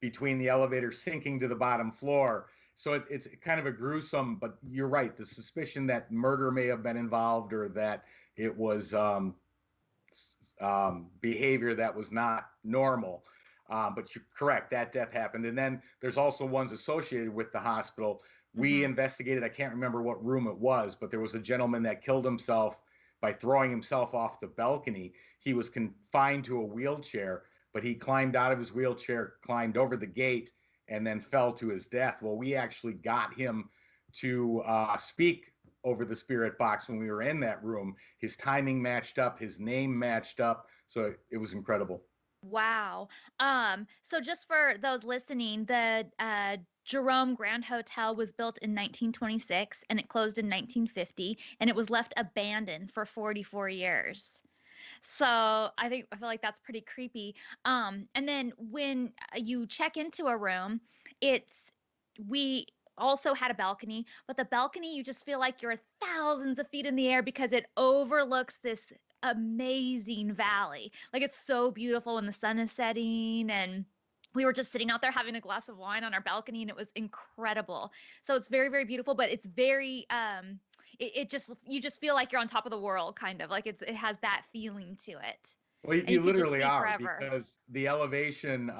between the elevator sinking to the bottom floor. So it's kind of a gruesome, but you're right. The suspicion that murder may have been involved or that it was behavior that was not normal. But you're correct, that death happened. And then there's also ones associated with the hospital. We Hmm. investigated, I can't remember what room it was, but there was a gentleman that killed himself by throwing himself off the balcony. He was confined to a wheelchair, but he climbed out of his wheelchair, climbed over the gate, and then fell to his death. Well, we actually got him to speak over the spirit box when we were in that room. His timing matched up, his name matched up, so it was incredible. Wow. So just for those listening, the Jerome Grand Hotel was built in 1926 and it closed in 1950 and it was left abandoned for 44 years. So I feel like that's pretty creepy. And then when you check into a room, it's we also had a balcony, but the balcony you just feel like you're thousands of feet in the air because it overlooks this amazing valley. Like it's so beautiful when the sun is setting and we were just sitting out there having a glass of wine on our balcony and it was incredible. So it's very, very beautiful, but it's very it just you just feel like you're on top of the world kind of like it has that feeling to it. Well, And you you could just literally see are forever. because the elevation,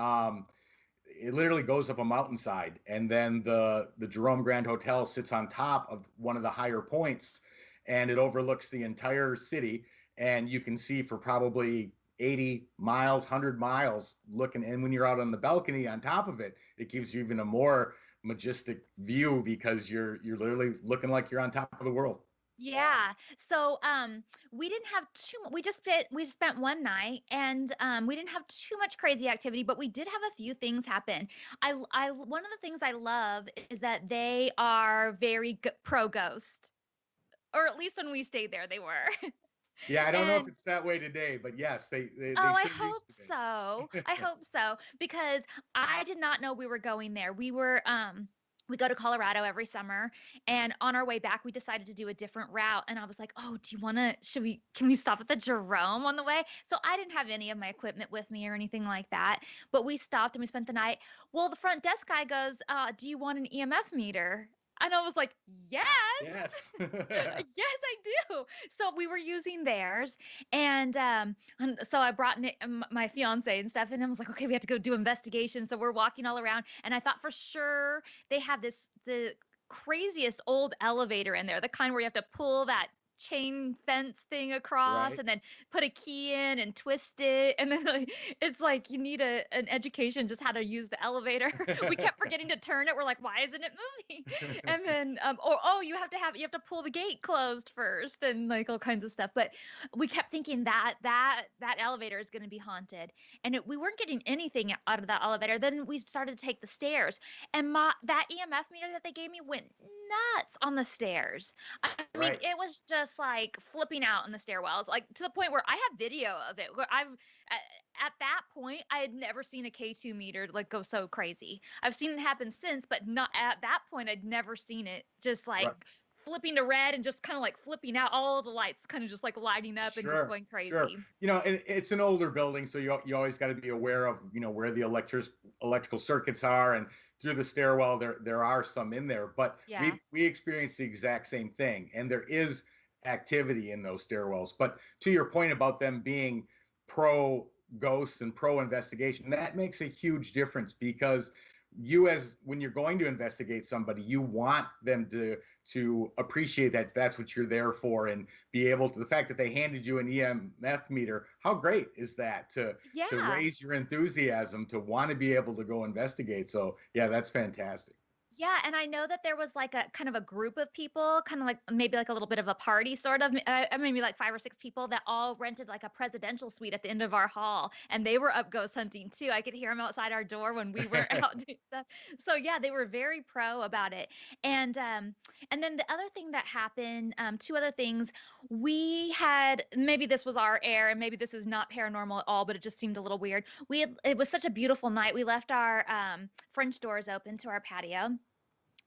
it literally goes up a mountainside, and then the Jerome Grand Hotel sits on top of one of the higher points, and it overlooks the entire city, and you can see for probably 80 miles, 100 miles looking. And when you're out on the balcony on top of it, it gives you even a more majestic view because you're literally looking like you're on top of the world. Yeah. So we didn't have too much we spent one night and we didn't have too much crazy activity, but we did have a few things happen. I one of the things I love is that they are very pro ghost, or at least when we stayed there they were. Yeah, I don't know if And it's that way today, but yes, they oh, I sure hope used to so. be. I hope so because I did not know we were going there. We go to Colorado every summer and on our way back we decided to do a different route and I was like, "Oh, do you want to can we stop at the Jerome on the way?" So I didn't have any of my equipment with me or anything like that, but we stopped and we spent the night. Well, the front desk guy goes, "Do you want an EMF meter?" And I was like, "Yes." Yes. Yes, I do. So we were using theirs, and so I brought my fiance and stuff, and I was like, okay, we have to go do investigation. So we're walking all around, and I thought for sure they have the craziest old elevator in there, the kind where you have to pull that chain fence thing across Right. and then put a key in and twist it and then like, it's like you need an education just how to use the elevator. We kept forgetting to turn it. We're like, why isn't it moving? And then or oh, you have to pull the gate closed first and like all kinds of stuff. But we kept thinking that elevator is going to be haunted, and we weren't getting anything out of that elevator. Then we started to take the stairs, and that EMF meter that they gave me went nuts on the stairs. I mean, Right. it was just like flipping out in the stairwells, like to the point where I have video of it. Where at that point, I had never seen a K2 meter like go so crazy. I've seen it happen since, but not at that point. I'd never seen it just like Right. flipping to red and just kind of like flipping out, all the lights kind of just like lighting up and just Sure. going Sure. crazy. It's an older building, so you always got to be aware of, where the electrical circuits are, and through the stairwell. There are some in there, but Yeah. we experienced the exact same thing, and there is activity in those stairwells. But to your point about them being pro ghosts and pro investigation, that makes a huge difference, because as when you're going to investigate somebody, you want them to appreciate that that's what you're there for, and be able to, the fact that they handed you an EMF meter, how great is that to Yeah. raise your enthusiasm to want to be able to go investigate. So yeah, that's fantastic. Yeah, and I know that there was like a kind of a group of people, kind of like maybe like a little bit of a party, sort of, maybe like 5 or 6 people that all rented like a presidential suite at the end of our hall, and they were up ghost hunting too. I could hear them outside our door when we were out doing stuff. So yeah, they were very pro about it. And then the other thing that happened, two other things, we had, maybe this was our air, and maybe this is not paranormal at all, but it just seemed a little weird. It was such a beautiful night. We left our French doors open to our patio,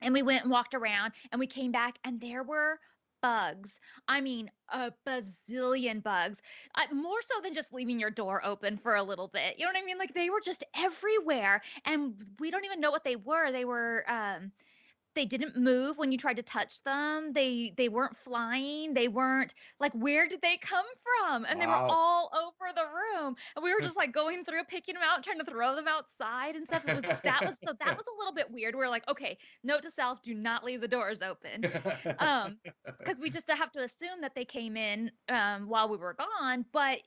and we went and walked around, and we came back, and there were bugs. I mean, a bazillion bugs. More so than just leaving your door open for a little bit. You know what I mean? Like, they were just everywhere, and we don't even know what they were. They didn't move when you tried to touch them. They weren't flying. They weren't like, where did they come from? And they were Wow. all over the room. And we were just like going through, picking them out, trying to throw them outside and stuff. That was a little bit weird. We were like, okay, note to self, do not leave the doors open. Because we just have to assume that they came in while we were gone, but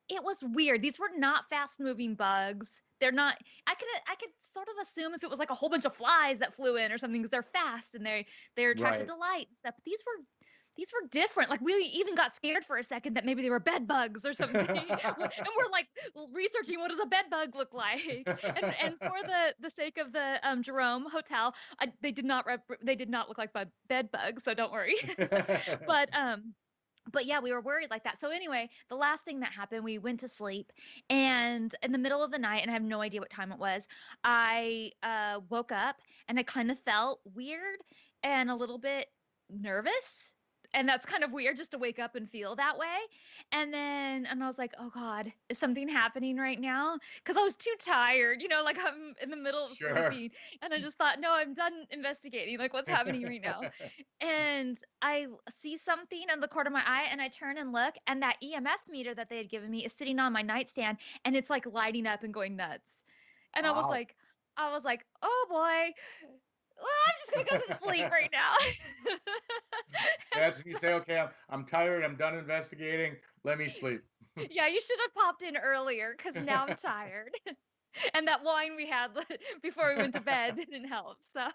it was weird. These were not fast moving bugs. They're not. I could sort of assume if it was like a whole bunch of flies that flew in or something, because they're fast and they're attracted Right. to light and stuff. But these were different. Like, we even got scared for a second that maybe they were bed bugs or something. And we're like researching, what does a bed bug look like? And for the sake of the Jerome Hotel, they did not look like bed bugs, so don't worry. But yeah, we were worried like that. So anyway, the last thing that happened, we went to sleep, and in the middle of the night, and I have no idea what time it was, I woke up, and I kind of felt weird and a little bit nervous. And that's kind of weird, just to wake up and feel that way. And I was like, oh God, is something happening right now? Because I was too tired, like I'm in the middle of Sure. sleeping. And I just thought, no, I'm done investigating. Like, what's happening right now? And I see something in the corner of my eye, and I turn and look, and that EMF meter that they had given me is sitting on my nightstand, and it's like lighting up and going nuts. And Wow. I was like, oh boy, well, I'm just gonna go to sleep right now. That's when you say, okay, I'm tired. I'm done investigating. Let me sleep. Yeah, you should have popped in earlier, because now I'm tired. And that wine we had before we went to bed didn't help. So,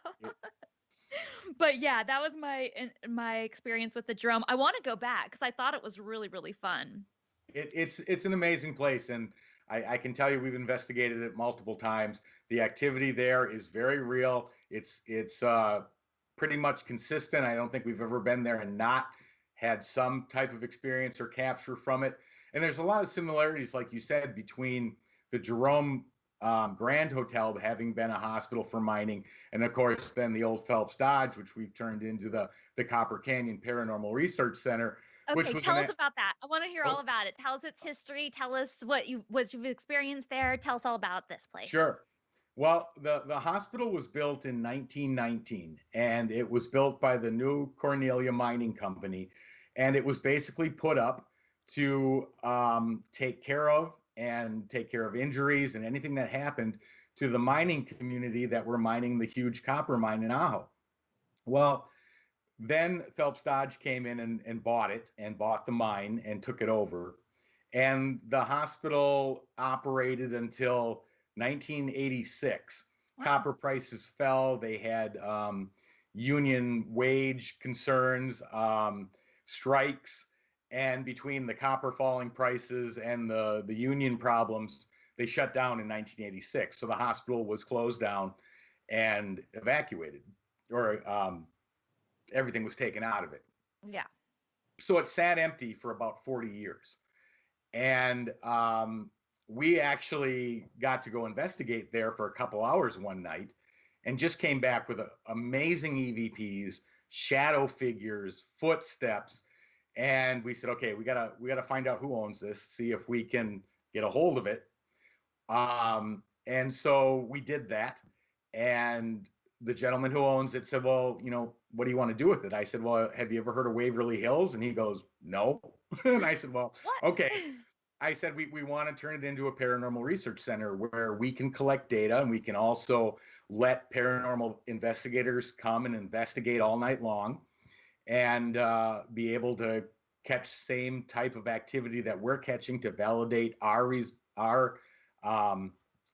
but yeah, that was my experience with the Jerome. I want to go back because I thought it was really, really fun. It's an amazing place, and I can tell you we've investigated it multiple times. The activity there is very real. It's pretty much consistent. I don't think we've ever been there and not had some type of experience or capture from it. And there's a lot of similarities, like you said, between the Jerome Grand Hotel having been a hospital for mining, and of course then the old Phelps Dodge, which we've turned into the Copper Canyon Paranormal Research Center, which Okay, was tell us about that. I want to hear all oh, about it. Tell us its history. Tell us what you've experienced there. Tell us all about this place. sure. Well, the hospital was built in 1919, and it was built by the New Cornelia Mining Company, and it was basically put up to take care of injuries and anything that happened to the mining community that were mining the huge copper mine in Ajo. Well, then Phelps Dodge came in and bought it, and bought the mine and took it over. And the hospital operated until 1986. Wow. Copper prices fell. They had union wage concerns, strikes, and between the copper falling prices and the union problems, they shut down in 1986. So the hospital was closed down and evacuated, or everything was taken out of it. Yeah. So it sat empty for about 40 years. And we actually got to go investigate there for a couple hours one night, and just came back with amazing EVPs, shadow figures, footsteps. And we said, okay, we gotta find out who owns this, see if we can get a hold of it. And so we did that. And the gentleman who owns it said, well, what do you want to do with it? I said, well, have you ever heard of Waverly Hills? And he goes, no. And I said, well, What? okay. I said, we want to turn it into a paranormal research center where we can collect data, and we can also let paranormal investigators come and investigate all night long, and be able to catch same type of activity that we're catching to validate our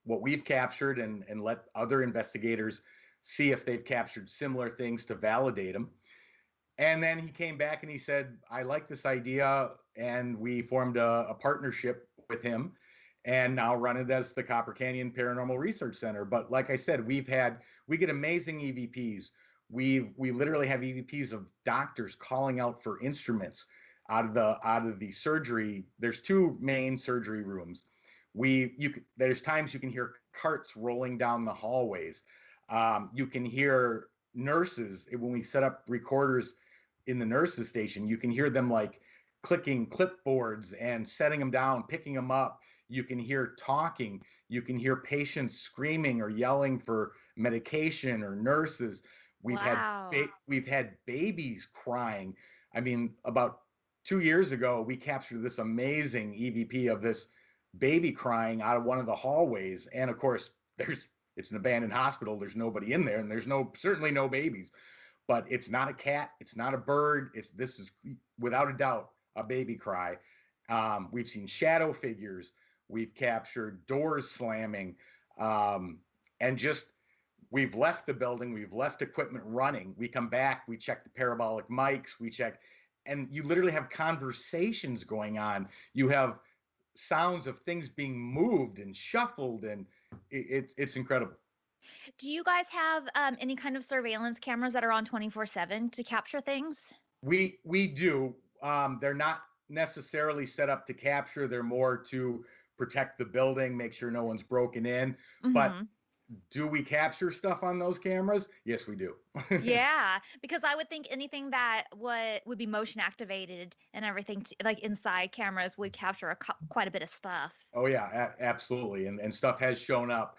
what we've captured, and let other investigators see if they've captured similar things to validate them. And then he came back and he said, I like this idea. And we formed a partnership with him and now run it as the Copper Canyon Paranormal Research Center. But like I said, we get amazing EVPs. We literally have EVPs of doctors calling out for instruments out of the surgery. There's two main surgery rooms. There's times you can hear carts rolling down the hallways. You can hear nurses when we set up recorders in the nurses station. You can hear them like clicking clipboards and setting them down, picking them up. You can hear talking. You can hear patients screaming or yelling for medication or nurses. We've had babies crying. I mean, about 2 years ago, we captured this amazing EVP of this baby crying out of one of the hallways. And of course, it's an abandoned hospital. There's nobody in there, and there's certainly no babies. But it's not a cat. It's not a bird. This is without a doubt a baby cry. We've seen shadow figures. We've captured doors slamming, and just we've left the building. We've left equipment running. We come back. We check the parabolic mics. And you literally have conversations going on. You have sounds of things being moved and shuffled, and it's incredible. Do you guys have any kind of surveillance cameras that are on 24/7 to capture things? We do. They're not necessarily set up to capture. They're more to protect the building, make sure no one's broken in. Mm-hmm. But do we capture stuff on those cameras? Yes, we do. Yeah, because I would think anything that would be motion activated and everything, like inside cameras, would capture quite a bit of stuff. Oh yeah, absolutely. And stuff has shown up.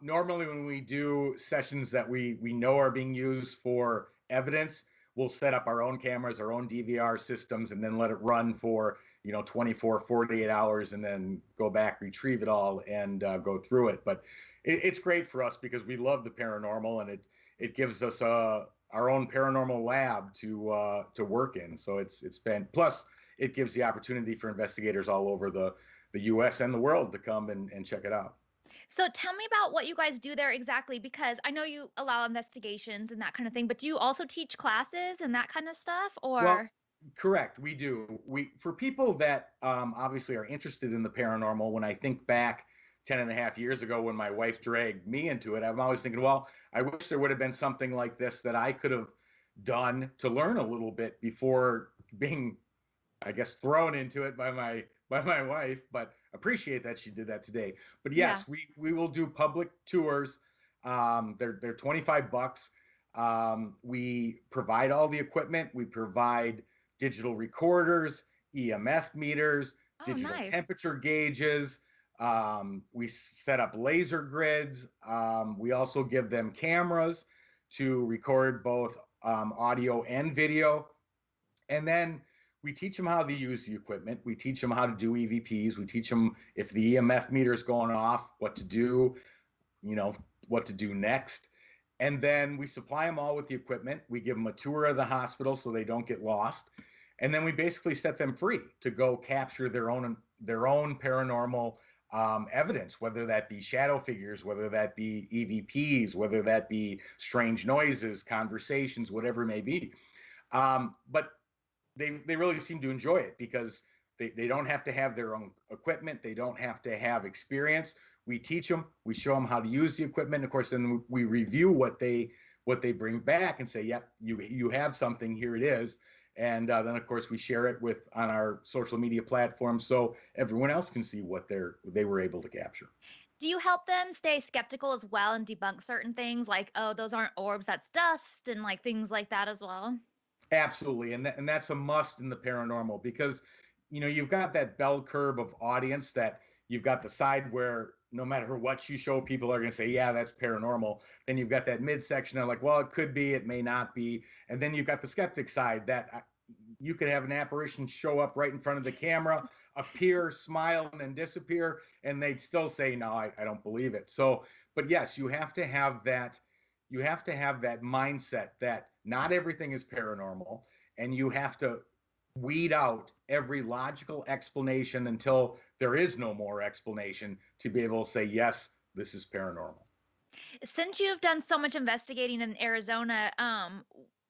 Normally when we do sessions that we know are being used for evidence, we'll set up our own cameras, our own DVR systems, and then let it run for 24, 48 hours, and then go back, retrieve it all, and go through it. But it's great for us because we love the paranormal, and it gives us our own paranormal lab to work in. So it's been, plus it gives the opportunity for investigators all over the U.S. and the world to come and check it out. So tell me about what you guys do there exactly, because I know you allow investigations and that kind of thing, but do you also teach classes and that kind of stuff, or? Well, correct. We do. For people that obviously are interested in the paranormal, when I think back 10 and a half years ago when my wife dragged me into it, I'm always thinking, well, I wish there would have been something like this that I could have done to learn a little bit before being, I guess, thrown into it by my wife, but appreciate that she did that today. But yes, yeah. we will do public tours. They're $25. We provide all the equipment. We provide digital recorders, EMF meters, digital temperature gauges. We set up laser grids. We also give them cameras to record both audio and video. And then we teach them how to use the equipment. We teach them how to do EVPs. We teach them if the EMF meter is going off, what to do, what to do next. And then we supply them all with the equipment. We give them a tour of the hospital so they don't get lost. And then we basically set them free to go capture their own paranormal evidence, whether that be shadow figures, whether that be EVPs, whether that be strange noises, conversations, whatever it may be. But they really seem to enjoy it because they don't have to have their own equipment. They don't have to have experience. We teach them, we show them how to use the equipment. Of course, then we review what they bring back and say, yep, you have something, here it is. And then of course we share it on our social media platforms so everyone else can see what they were able to capture. Do you help them stay skeptical as well and debunk certain things like, oh, those aren't orbs, that's dust, and like things like that as well? Absolutely. And that's a must in the paranormal because, you've got that bell curve of audience that you've got the side where no matter what you show, people are going to say, yeah, that's paranormal. Then you've got that midsection. They're like, well, it could be, it may not be. And then you've got the skeptic side that you could have an apparition show up right in front of the camera, appear, smile, and then disappear. And they'd still say, no, I don't believe it. So, but yes, you have to have that. You have to have that mindset that not everything is paranormal, and you have to weed out every logical explanation until there is no more explanation to be able to say, yes, this is paranormal. Since you've done so much investigating in Arizona,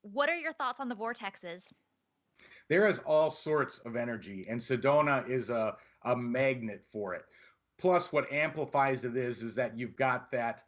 what are your thoughts on the vortexes? There is all sorts of energy, and Sedona is a magnet for it. Plus, what amplifies it is that you've got that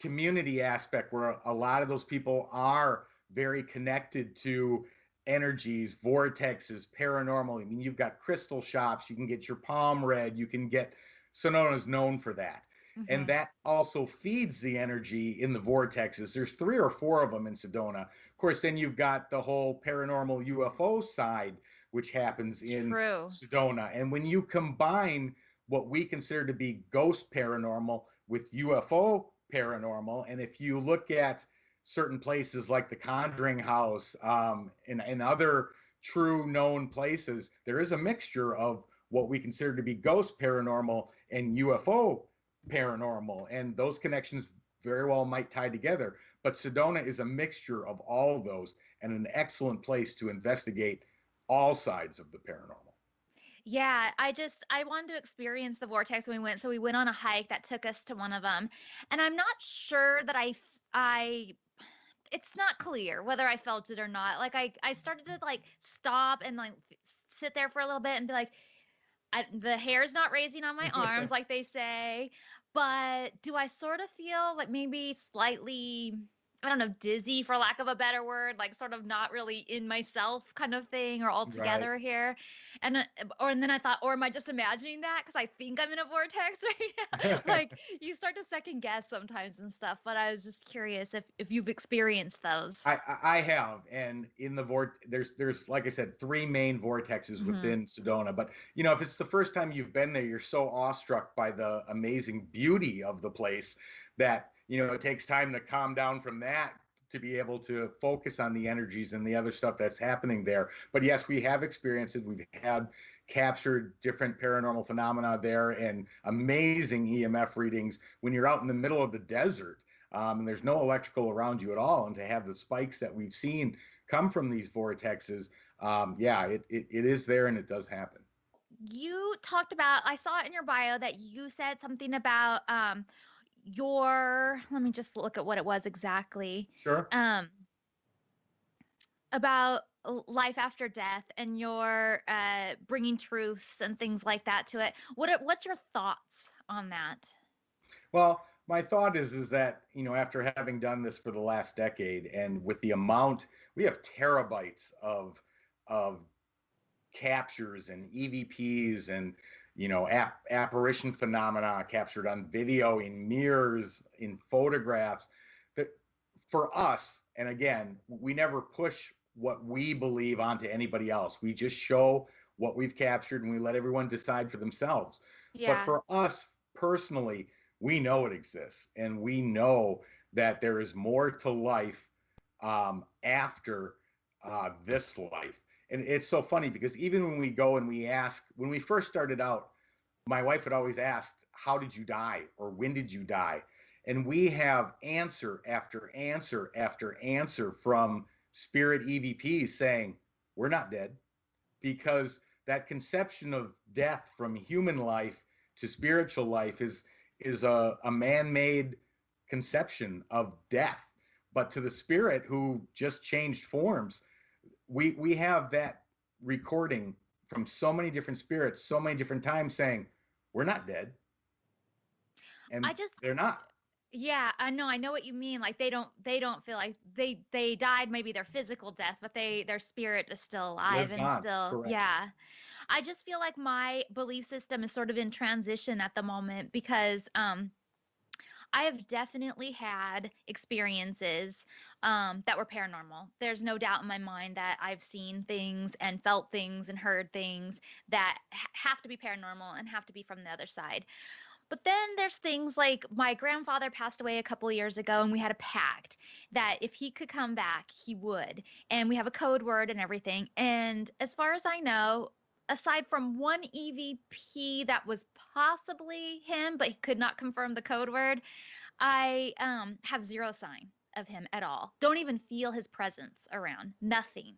community aspect where a lot of those people are very connected to energies, vortexes, paranormal. I mean, you've got crystal shops, you can get your palm read, you can get, Sonoma is known for that. And that also feeds the energy in the vortexes. There's 3 or 4 of them in Sedona. Of course, then you've got the whole paranormal UFO side, which happens in Sedona. And when you combine what we consider to be ghost paranormal with UFO paranormal, and if you look at certain places like the Conjuring House and other true known places, there is a mixture of what we consider to be ghost paranormal and UFO paranormal, and those connections very well might tie together. But Sedona is a mixture of all of those and an excellent place to investigate all sides of the paranormal. Yeah, I wanted to experience the vortex when we went. So we went on a hike that took us to one of them. And I'm not sure that it's not clear whether I felt it or not. Like I started to like stop and like sit there for a little bit and be like, the hair's not raising on my arms, like they say, but do I sort of feel like maybe slightly, I don't know, dizzy for lack of a better word, like sort of not really in myself kind of thing or all together here. And then I thought, or am I just imagining that? Cause I think I'm in a vortex right now. Like you start to second guess sometimes and stuff, but I was just curious if you've experienced those. I have, and in the there's like I said, 3 main vortexes within Sedona. But you know, if it's the first time you've been there, you're so awestruck by the amazing beauty of the place that you know it takes time to calm down from that to be able to focus on the energies and the other stuff that's happening there. But yes, we have experienced it. We've had captured different paranormal phenomena there and amazing EMF readings when you're out in the middle of the desert. And there's no electrical around you at all. And to have the spikes that we've seen come from these vortexes, it is there and it does happen. You talked about, I saw it in your bio that you said something about let me just look at what it was exactly. Sure. About life after death and your bringing truths and things like that to it. What's your thoughts on that? Well, my thought is that, you know, after having done this for the last decade and with the amount, we have terabytes of captures and EVPs and, you know, apparition phenomena captured on video, in mirrors, in photographs, that for us, and again, we never push what we believe onto anybody else. We just show what we've captured and we let everyone decide for themselves. Yeah. But for us personally, we know it exists, and we know that there is more to life after this life. And it's so funny because even when we go and we ask, when we first started out, my wife had always asked, how did you die? Or when did you die? And we have answer after answer after answer from spirit EVPs saying, we're not dead, because that conception of death from human life to spiritual life is a man-made conception of death. But to the spirit who just changed forms, we have that recording from so many different spirits, so many different times saying, we're not dead. And they're not. Yeah, I know what you mean. Like they don't feel like they died, maybe their physical death, but their spirit is still alive and still. Correct. Yeah. I just feel like my belief system is sort of in transition at the moment because I have definitely had experiences that were paranormal. There's no doubt in my mind that I've seen things and felt things and heard things that have to be paranormal and have to be from the other side. But then there's things like my grandfather passed away a couple years ago, and we had a pact that if he could come back, he would. And we have a code word and everything. And as far as I know, aside from one EVP that was possibly him, but he could not confirm the code word, I have zero sign of him at all. Don't even feel his presence around. Nothing.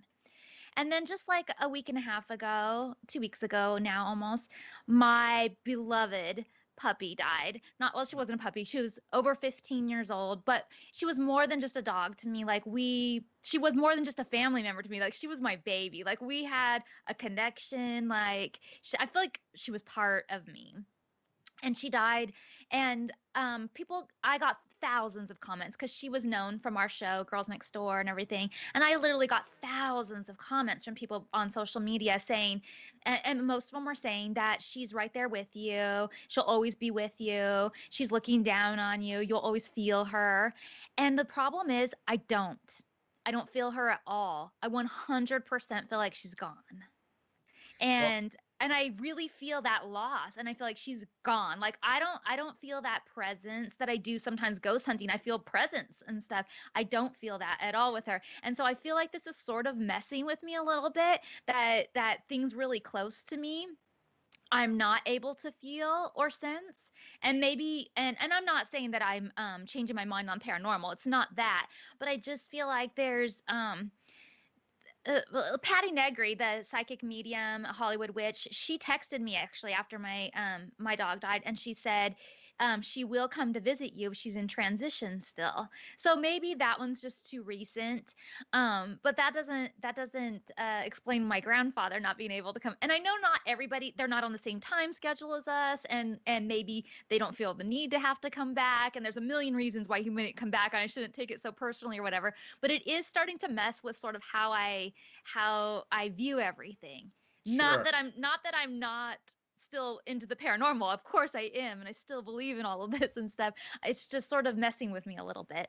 And then just like a week and a half ago, 2 weeks ago now almost, my beloved puppy died. Not, well, she wasn't a puppy. She was over 15 years old, but she was more than just a dog to me. Like she was more than just a family member to me. Like she was my baby. Like we had a connection. Like I feel like she was part of me. And she died, and I got thousands of comments because she was known from our show Girls Next Door and everything, and I literally got thousands of comments from people on social media saying, and most of them were saying that she's right there with you, she'll always be with you, she's looking down on you, you'll always feel her. And the problem is I don't feel her at all. I 100% feel like she's gone. Well, And I really feel that loss, and I feel like she's gone. Like I don't feel that presence that I do sometimes ghost hunting. I feel presence and stuff. I don't feel that at all with her. And so I feel like this is sort of messing with me a little bit, that things really close to me I'm not able to feel or sense. And maybe, and I'm not saying that I'm changing my mind on paranormal. It's not that, but I just feel like there's well, Patty Negri, the psychic medium, Hollywood witch, she texted me actually after my dog died, and she said she will come to visit you. She's in transition still, so maybe that one's just too recent. But that doesn't explain my grandfather not being able to come. And I know not everybody, they're not on the same time schedule as us, and maybe they don't feel the need to have to come back. And there's a million reasons why he wouldn't come back, and I shouldn't take it so personally or whatever. But it is starting to mess with sort of how I view everything. Not sure. that I'm not still into the paranormal. Of course I am, and I still believe in all of this and stuff. It's just sort of messing with me a little bit.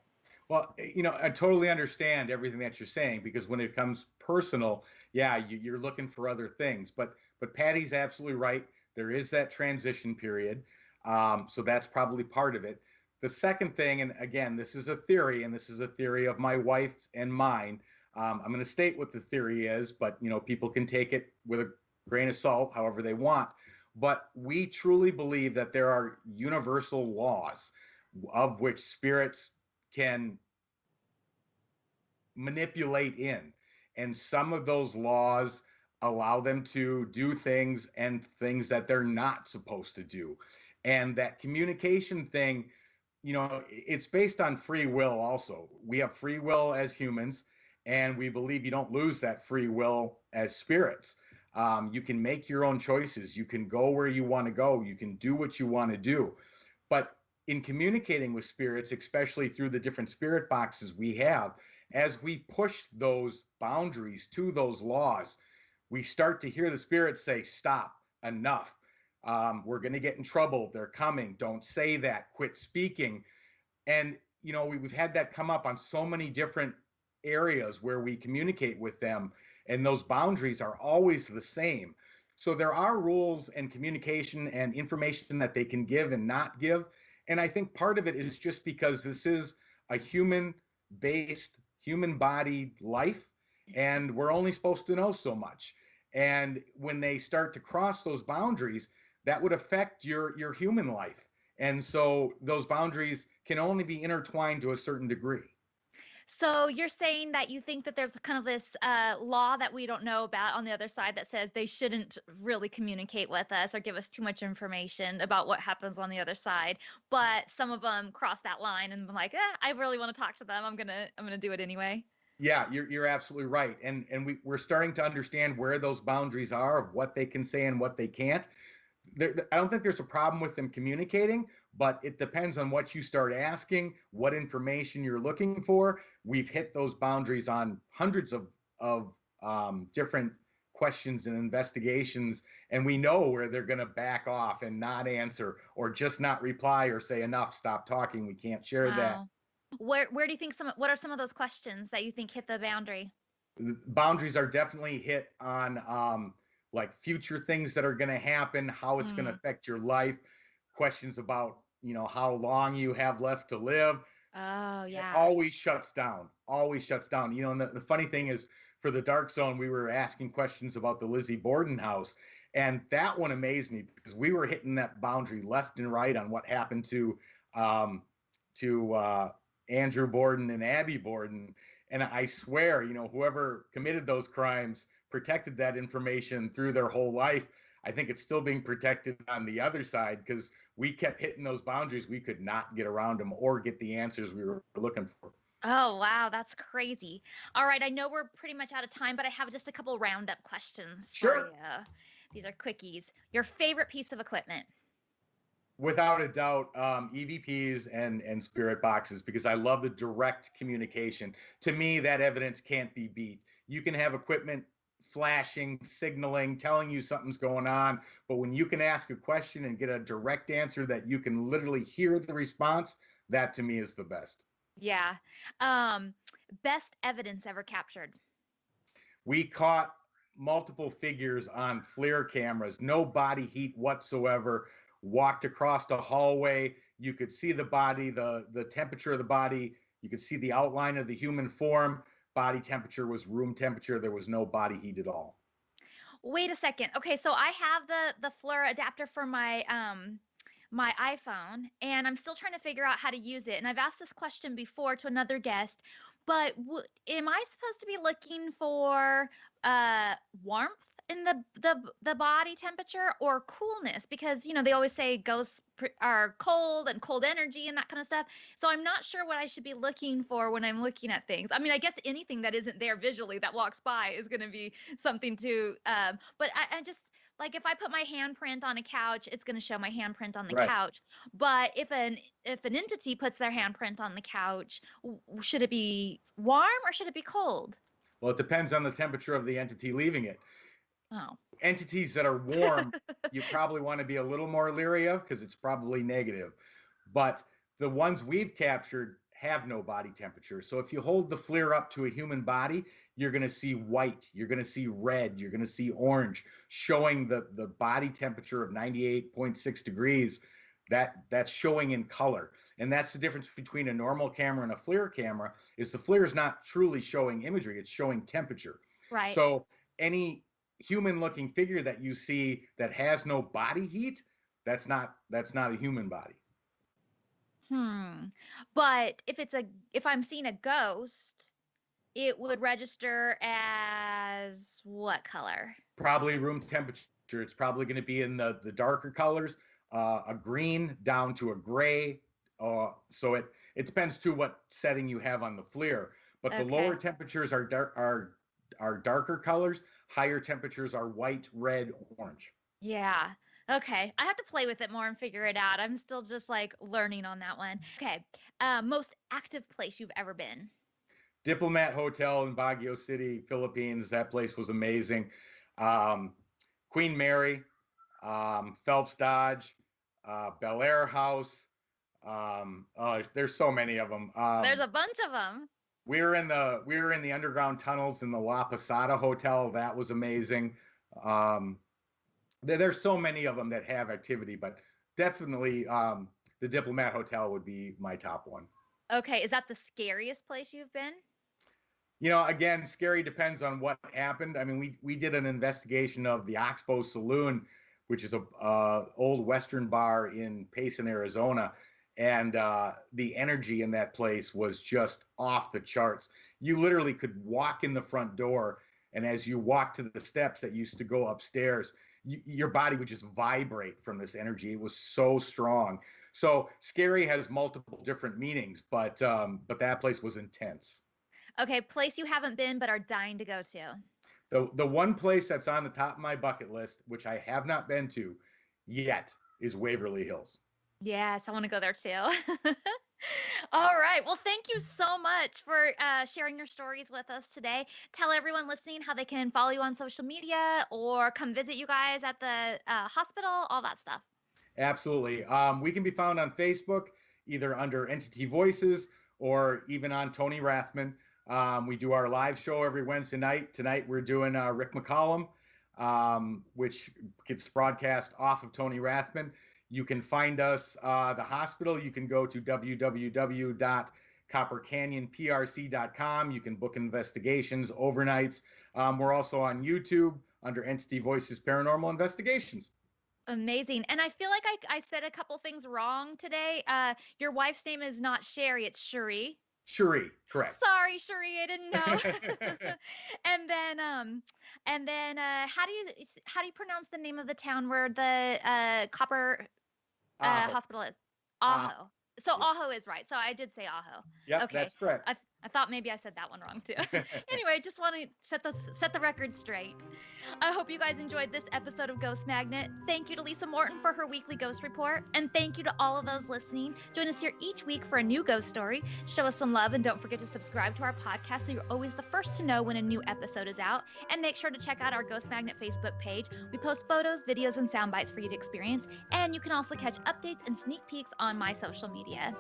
Well, I totally understand everything that you're saying because when it comes personal, yeah, you're looking for other things. But Patty's absolutely right. There is that transition period, so that's probably part of it. The second thing, and again, this is a theory, and this is a theory of my wife and mine. I'm going to state what the theory is, but people can take it with a grain of salt, however they want. But we truly believe that there are universal laws of which spirits can manipulate in. And some of those laws allow them to do things and things that they're not supposed to do. And that communication thing, it's based on free will also. We have free will as humans, and we believe you don't lose that free will as spirits. You can make your own choices. You can go where you want to go. You can do what you want to do. But in communicating with spirits, especially through the different spirit boxes we have, as we push those boundaries to those laws, we start to hear the spirits say, stop, enough. We're going to get in trouble. They're coming. Don't say that. Quit speaking. And, we've had that come up on so many different areas where we communicate with them, and those boundaries are always the same. So there are rules and communication and information that they can give and not give. And I think part of it is just because this is a human-based, human-bodied life, and we're only supposed to know so much. And when they start to cross those boundaries, that would affect your human life. And so those boundaries can only be intertwined to a certain degree. So you're saying that you think that there's kind of this law that we don't know about on the other side that says they shouldn't really communicate with us or give us too much information about what happens on the other side, but some of them cross that line and been like, I really want to talk to them. I'm gonna do it anyway. Yeah, you're absolutely right. And we're starting to understand where those boundaries are of what they can say and what they can't. I don't think there's a problem with them communicating, but it depends on what you start asking, what information you're looking for. We've hit those boundaries on hundreds of different questions and investigations, and we know where they're going to back off and not answer or just not reply or say enough, stop talking, we can't share that. Wow. Where do you think what are some of those questions that you think hit the boundary? The boundaries are definitely hit on like future things that are going to happen, how it's going to Mm. affect your life. questions about, how long you have left to live. Oh, It yeah. always shuts down, always shuts down. And the funny thing is, for the dark zone, we were asking questions about the Lizzie Borden house. And that one amazed me because we were hitting that boundary left and right on what happened um, to Andrew Borden and Abby Borden. And I swear, whoever committed those crimes protected that information through their whole life. I think it's still being protected on the other side because we kept hitting those boundaries. We could not get around them or get the answers we were looking for. Oh, wow, that's crazy. All right, I know we're pretty much out of time, but I have just a couple roundup questions for Sure. you. These are quickies. Your favorite piece of equipment? Without a doubt, EVPs and spirit boxes, because I love the direct communication. To me, that evidence can't be beat. You can have equipment flashing, signaling, telling you something's going on, but when you can ask a question and get a direct answer that you can literally hear the response, that to me is the best. Yeah. Um, Best evidence ever captured? We caught multiple figures on FLIR cameras, no body heat whatsoever, walked across the hallway. You could see the body, the temperature of the body. You could see the outline of the human form. Body temperature was room temperature. There was no body heat at all. Wait a second. Okay, so I have the FLIR adapter for my iPhone, and I'm still trying to figure out how to use it. And I've asked this question before to another guest, but am I supposed to be looking for warmth in the body temperature or coolness? Because they always say ghosts are cold and cold energy and that kind of stuff. So I'm not sure what I should be looking for when I'm looking at things. I mean, I guess anything that isn't there visually that walks by is going to be something to. But I just like if I put my handprint on a couch, it's going to show my handprint on the Right. couch. But if an entity puts their handprint on the couch, should it be warm or should it be cold? Well, it depends on the temperature of the entity leaving it. Oh. Entities that are warm, you probably want to be a little more leery of because it's probably negative. But the ones we've captured have no body temperature. So if you hold the FLIR up to a human body, you're going to see white, you're going to see red, you're going to see orange, showing the body temperature of 98.6 degrees. That's showing in color. And that's the difference between a normal camera and a FLIR camera is the FLIR is not truly showing imagery, it's showing temperature. Right. So any human looking figure that you see that has no body heat, that's not a human body. But if I'm seeing a ghost, it would register as what color? Probably room temperature. It's probably going to be in the darker colors, a green down to a gray. So it depends to what setting you have on the FLIR. But the lower temperatures are darker colors. Higher temperatures are white, red, orange. Yeah. Okay. I have to play with it more and figure it out. I'm still just like learning on that one. Okay. Most active place you've ever been? Diplomat Hotel in Baguio City, Philippines. That place was amazing. Queen Mary, Phelps Dodge, Bel Air House. There's so many of them. There's a bunch of them. We were in the underground tunnels in the La Posada Hotel. That was amazing. There's so many of them that have activity, but definitely the Diplomat Hotel would be my top one. Okay, is that the scariest place you've been? Again, scary depends on what happened. I mean, we did an investigation of the Oxbow Saloon, which is a old Western bar in Payson, Arizona, and the energy in that place was just off the charts. You literally could walk in the front door, and as you walk to the steps that used to go upstairs, your body would just vibrate from this energy. It was so strong. So scary has multiple different meanings, but that place was intense. Okay, place you haven't been but are dying to go to. The one place that's on the top of my bucket list, which I have not been to yet, is Waverly Hills. Yes, I want to go there too. All right. Well, thank you so much for sharing your stories with us today. Tell everyone listening how they can follow you on social media or come visit you guys at the hospital, all that stuff. Absolutely. We can be found on Facebook, either under Entity Voices or even on Tony Rathman. We do our live show every Wednesday night. Tonight we're doing Rick McCollum, which gets broadcast off of Tony Rathman. You can find us, the hospital. You can go to www.coppercanyonprc.com. You can book investigations, overnights. We're also on YouTube under Entity Voices Paranormal Investigations. Amazing. And I feel like I said a couple things wrong today. Your wife's name is not Sherry, it's Cherie. Cherie, correct. Sorry, Cherie, I didn't know. and then how do you pronounce the name of the town where the Copper hospital is? Aho. So Aho is right. So I did say Aho. Yep, okay. That's correct. I thought maybe I said that one wrong too. Anyway, just want to set the record straight. I hope you guys enjoyed this episode of Ghost Magnet. Thank you to Lisa Morton for her weekly ghost report, and thank you to all of those listening. Join us here each week for a new ghost story. Show us some love, and don't forget to subscribe to our podcast so you're always the first to know when a new episode is out. And make sure to check out our Ghost Magnet Facebook page. We post photos, videos, and sound bites for you to experience, and you can also catch updates and sneak peeks on my social media.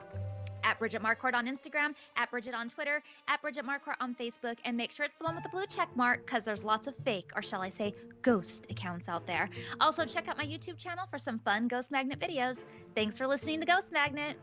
At Bridget Marquardt on Instagram, at Bridget on Twitter, at Bridget Marquardt on Facebook, and make sure it's the one with the blue check mark because there's lots of fake, or shall I say, ghost accounts out there. Also, check out my YouTube channel for some fun Ghost Magnet videos. Thanks for listening to Ghost Magnet.